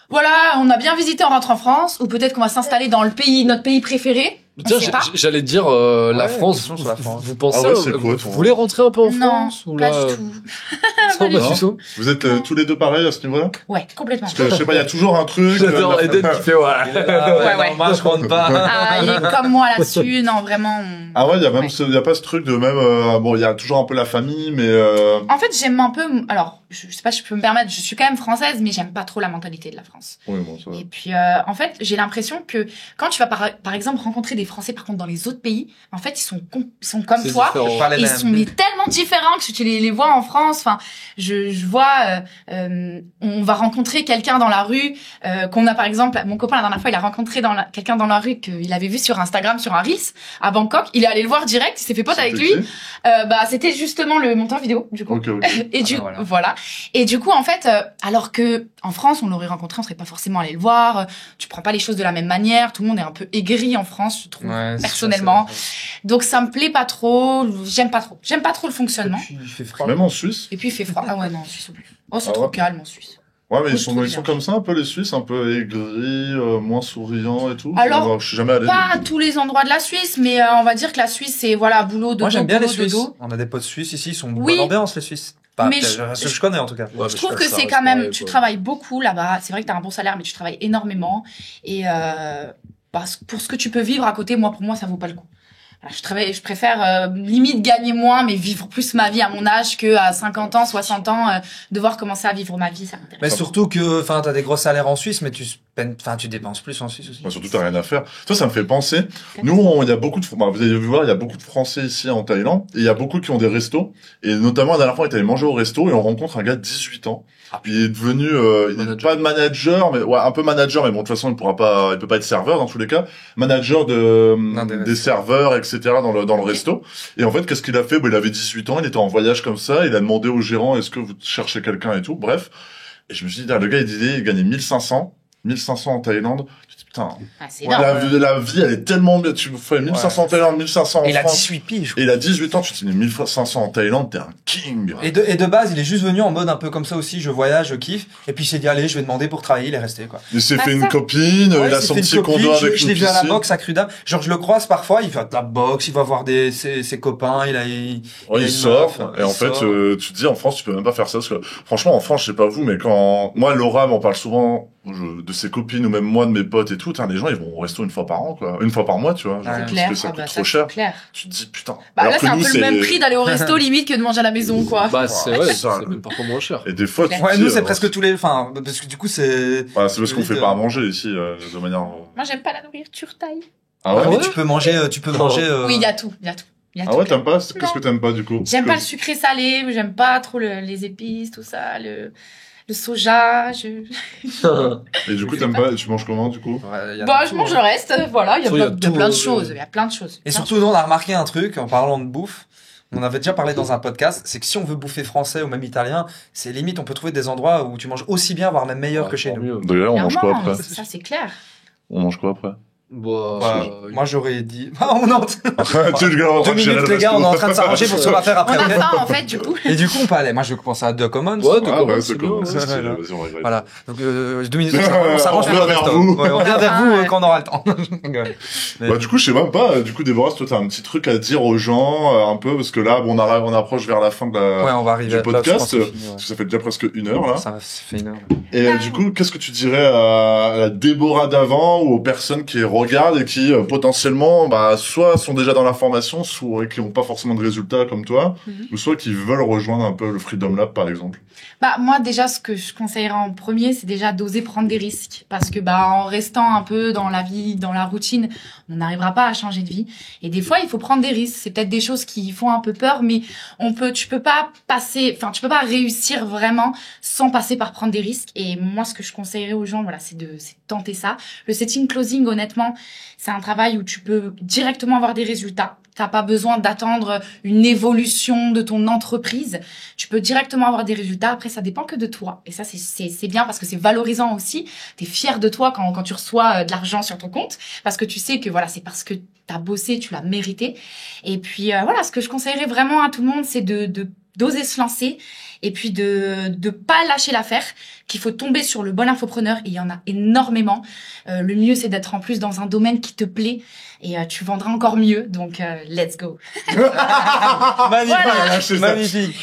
voilà, on a bien visité, on rentre en France, ou peut-être qu'on va s'installer dans notre pays préféré. Tiens, j'allais te dire la France. Vous pensez vous voulez rentrer un peu en France ou pas du tout. Pas du tout. Vous êtes tous les deux pareils à ce niveau-là? Ouais, complètement. Parce que je sais pas, il y a toujours un truc. J'adore Eden qui fait ouais. Moi je compte pas. Ah, il est comme moi là-dessus, non vraiment. Ah ouais, il y a même il y a pas ce truc de même il y a toujours un peu la famille mais En fait, j'aime un peu je sais pas si je peux me permettre, je suis quand même française mais j'aime pas trop la mentalité de la France. Oui, bon ça. Et puis en fait, j'ai l'impression que quand tu vas par exemple rencontrer des Français par contre dans les autres pays, en fait, ils sont comme toi, ils sont tellement différents que tu les vois en France. Enfin, je vois on va rencontrer quelqu'un dans la rue qu'on a par exemple, mon copain la dernière fois, il a rencontré quelqu'un dans la rue qu'il avait vu sur Instagram sur un Reels à Bangkok, il est allé le voir direct, il s'est fait pote avec lui. C'était justement le monteur vidéo du coup. Okay. Et voilà. Et du coup en fait alors que en France, on l'aurait rencontré, on serait pas forcément allé le voir, tu prends pas les choses de la même manière, tout le monde est un peu aigri en France, je trouve. Personnellement. Donc ça me plaît pas trop, j'aime pas trop le fonctionnement. Et puis, il fait froid. Même en Suisse. Et puis il fait froid. Ah ouais non, en Suisse. Oh, c'est trop calme en Suisse. Ouais, mais ils sont comme ça un peu les Suisses, un peu aigris, moins souriants et tout. Alors, je suis jamais allé. Pas à tous les endroits de la Suisse, mais on va dire que la Suisse c'est boulot dodo. Moi j'aime bien boulot, les Suisses. Dodo. On a des potes suisses ici, ils sont bonne ambiance les Suisses. Mais je connais en tout cas. Je trouve que c'est quand même, tu travailles beaucoup là-bas. C'est vrai que t'as un bon salaire, mais tu travailles énormément. Et pour ce que tu peux vivre à côté, pour moi, ça vaut pas le coup. Je préfère limite gagner moins, mais vivre plus ma vie à mon âge que à 50 ans, 60 ans, devoir commencer à vivre ma vie, ça m'intéresse. Mais surtout que, enfin, t'as des gros salaires en Suisse, mais tu dépenses plus en Suisse aussi. Surtout, t'as rien à faire. Ça me fait penser. Nous, il y a beaucoup vous avez vu voir, il y a beaucoup de Français ici en Thaïlande, et il y a beaucoup qui ont des restos. Et notamment, la dernière fois, on est allé manger au resto, et on rencontre un gars de 18 ans. Puis il est devenu, il est pas de manager, mais ouais, un peu manager, mais bon, de toute façon, il peut pas être serveur dans tous les cas. Manager des serveurs, etc. dans le resto. Et en fait, qu'est-ce qu'il a fait? Il avait 18 ans, il était en voyage comme ça, il a demandé au gérant, est-ce que vous cherchez quelqu'un et tout. Bref. Et je me suis dit, le gars, il gagnait 1500 en Thaïlande. Putain. C'est énorme. La vie, elle est tellement bien. Tu fais 1500 en Thaïlande, 1500 en France. Il a 18 piges. Et il a 18 ans, tu te dis, 1500 en Thaïlande, t'es un king. Et de base, il est juste venu en mode un peu comme ça aussi, je voyage, je kiffe. Et puis il s'est dit, allez, je vais demander pour travailler, il est resté, quoi. Il s'est fait une copine, il a son petit condo avec je l'ai vu à la boxe à Crudam. Genre, je le croise parfois, il fait de la boxe, il va voir ses copains, il sort. Et en fait, tu te dis, en France, tu peux même pas faire ça, parce que, franchement, en France, je sais pas vous, mais moi, Laura m'en parle souvent, de ses copines ou même moi de mes potes et tout, les gens ils vont au resto une fois par an, quoi, une fois par mois, tu vois, genre, parce que ça coûte trop cher. Tu te dis putain. Là c'est un peu le même prix d'aller au resto limite que de manger à la maison, quoi. C'est même parfois moins cher. Et des fois nous c'est presque tous les, enfin parce que du coup c'est parce qu'on fait pas à manger ici de manière. Moi j'aime pas la nourriture thaï. Ah ouais, mais tu peux manger Oui, il y a tout. Ah ouais, t'aimes pas? Qu'est-ce que t'aimes pas du coup? J'aime pas le sucré salé, j'aime pas trop les épices, tout ça, le soja, Et du coup, t'aimes pas, tu manges comment, du coup? Je mange le reste, voilà, il y a plein de choses, Et surtout, nous, on a remarqué un truc, en parlant de bouffe, on avait déjà parlé dans un podcast, c'est que si on veut bouffer français ou même italien, c'est limite, on peut trouver des endroits où tu manges aussi bien, voire même meilleur que chez nous. D'ailleurs, on mange quoi après? Ça, c'est clair. On mange quoi après? Moi j'aurais dit on entre 2 minutes les gars, on est en train de s'arranger pour ce qu'on va faire après. On a faim en fait du coup. Et du coup on peut aller. Moi je commence à The Commons. Ouais, The Commons. Voilà. Donc 2 minutes on s'arrange vers vous. On revient vers vous quand on aura le temps. Du coup je sais même pas. Du coup Déborah, toi t'as un petit truc à dire aux gens un peu parce que là on approche vers la fin de on va arriver du podcast. Ça fait déjà presque 1 heure là. Ça fait 1 heure. Et du coup qu'est-ce que tu dirais à la Déborah d'avant ou aux personnes qui regardent et qui potentiellement soit sont déjà dans la formation, soit qui n'ont pas forcément de résultats comme toi, ou soit qui veulent rejoindre un peu le Freedom Lab par exemple? Moi déjà ce que je conseillerais en premier, c'est déjà d'oser prendre des risques parce que en restant un peu dans la vie, dans la routine, on n'arrivera pas à changer de vie. Et des fois, il faut prendre des risques. C'est peut-être des choses qui font un peu peur, mais tu peux pas réussir vraiment sans passer par prendre des risques. Et moi, ce que je conseillerais aux gens, c'est de tenter ça. Le setting closing, honnêtement, c'est un travail où tu peux directement avoir des résultats. T'as pas besoin d'attendre une évolution de ton entreprise. Tu peux directement avoir des résultats. Après, ça dépend que de toi. Et ça, c'est bien parce que c'est valorisant aussi. T'es fier de toi quand tu reçois de l'argent sur ton compte. Parce que tu sais que c'est parce que t'as bossé, tu l'as mérité. Et puis, ce que je conseillerais vraiment à tout le monde, c'est d'oser se lancer. Et puis de pas lâcher l'affaire, qu'il faut tomber sur le bon infopreneur, et il y en a énormément. Le mieux, c'est d'être en plus dans un domaine qui te plaît, et tu vendras encore mieux, donc let's go. Magnifique.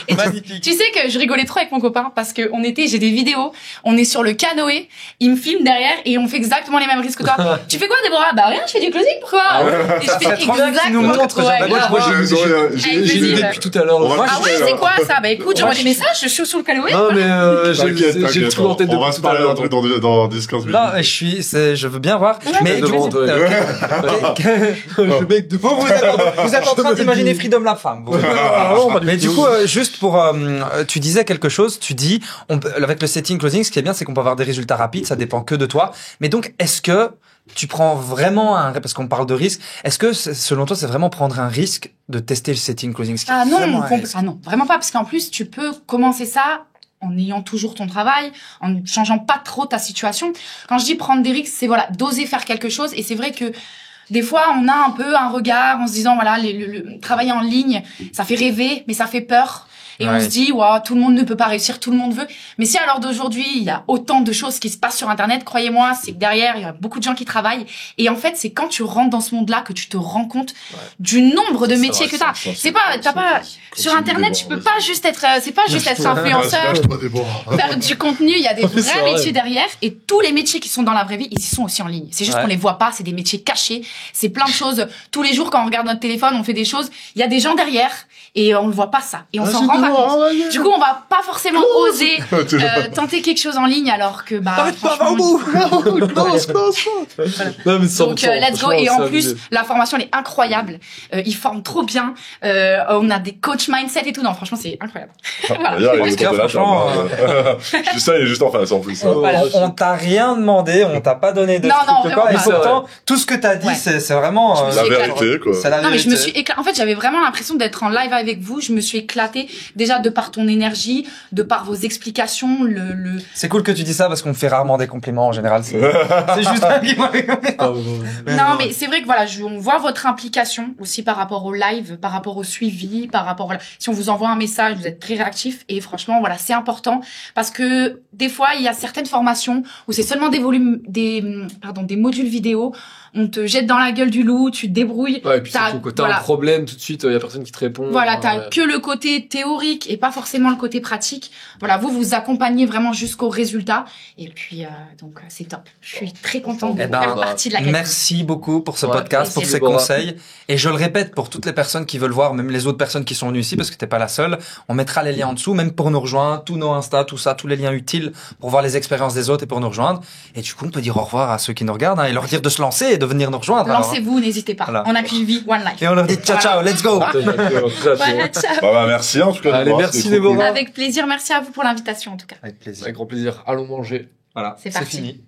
Tu sais que je rigolais trop avec mon copain, parce que j'ai des vidéos, on est sur le canoë, il me filme derrière, et on fait exactement les mêmes risques que toi. Tu fais quoi, Déborah? Rien, je fais du closing, pourquoi? Et je fais exactement. Moi, j'ai une idée depuis tout à l'heure. C'est quoi ça? Écoute, j'envoie des messages, je suis sous le canoë. Non, mais j'ai tout en tête de on va se parler entre dans 10-15 minutes. Non, je veux bien voir. Mais du coup, le mec de vous êtes en train d'imaginer Freedom Lab femme. Mais du coup, juste pour, tu disais quelque chose, tu dis, avec le setting closing, ce qui est bien, c'est qu'on peut avoir des résultats rapides, ça dépend que de toi. Mais donc, est-ce que tu prends vraiment parce qu'on parle de risque, est-ce que selon toi c'est vraiment prendre un risque de tester le setting closing? Non, vraiment pas, parce qu'en plus tu peux commencer ça en ayant toujours ton travail, en ne changeant pas trop ta situation. Quand je dis prendre des risques, c'est d'oser faire quelque chose. Et c'est vrai que des fois on a un peu un regard en se disant le travailler en ligne, ça fait rêver, mais ça fait peur. Et on se dit, waouh, tout le monde ne peut pas réussir, tout le monde veut. Mais si à l'heure d'aujourd'hui, il y a autant de choses qui se passent sur Internet, croyez-moi, c'est que derrière, il y a beaucoup de gens qui travaillent. Et en fait, c'est quand tu rentres dans ce monde-là que tu te rends compte du nombre de métiers que t'as. C'est pas, sur Internet, tu peux pas juste être, c'est pas juste être influenceur, faire du contenu. Il y a des vrais métiers derrière, et tous les métiers qui sont dans la vraie vie, ils sont aussi en ligne. C'est juste qu'on les voit pas. C'est des métiers cachés. C'est plein de choses. Tous les jours, quand on regarde notre téléphone, on fait des choses. Il y a des gens derrière, et on ne voit pas ça. Et on s'en rend pas compte. Du coup, on va pas forcément oser tenter quelque chose en ligne, alors que Non, mais donc let's go. Et en plus, la formation elle est incroyable. Ils forment trop bien. On a des coach mindset et tout. Non, franchement, c'est incroyable. Ça, il est juste en face en plus. On t'a rien demandé, on t'a pas donné de trucs de quoi. Et pourtant, tout ce que t'as dit, c'est vraiment la vérité, quoi. Non, mais je me suis éclatée. En fait, j'avais vraiment l'impression d'être en live avec vous. Je me suis éclatée déjà de par ton énergie, de par vos explications. C'est cool que tu dis ça parce qu'on me fait rarement des compliments en général. C'est juste Non, mais c'est vrai que voilà, on voit votre implication aussi par rapport au live, par rapport au suivi, par rapport, voilà. Si on vous envoie un message, vous êtes très réactif, et franchement, voilà, c'est important parce que des fois, il y a certaines formations où c'est seulement des modules vidéo. On te jette dans la gueule du loup, tu te débrouilles. Ouais, et puis surtout, quand t'as un problème, tout de suite, il y a personne qui te répond. Voilà, t'as que le côté théorique et pas forcément le côté pratique. Voilà, vous accompagnez vraiment jusqu'au résultat. Et puis, donc, c'est top. Je suis très contente de faire partie de la qualité. Merci beaucoup pour ce podcast, pour ces conseils. Et je le répète, pour toutes les personnes qui veulent voir, même les autres personnes qui sont venues ici, parce que t'es pas la seule, on mettra les liens en dessous, même pour nous rejoindre, tous nos Insta, tout ça, tous les liens utiles pour voir les expériences des autres et pour nous rejoindre. Et du coup, on peut dire au revoir à ceux qui nous regardent, et leur dire de se lancer et de venir nous rejoindre. Lancez-vous, n'hésitez pas. Voilà. On a qu'une vie, one life. Et on leur dit ciao, ciao, let's go. Voilà, ciao. Merci en tout cas. Allez, merci Déborah. Avec plaisir, merci à vous pour l'invitation en tout cas. Avec plaisir. Avec grand plaisir. Allons manger. Voilà, c'est fini.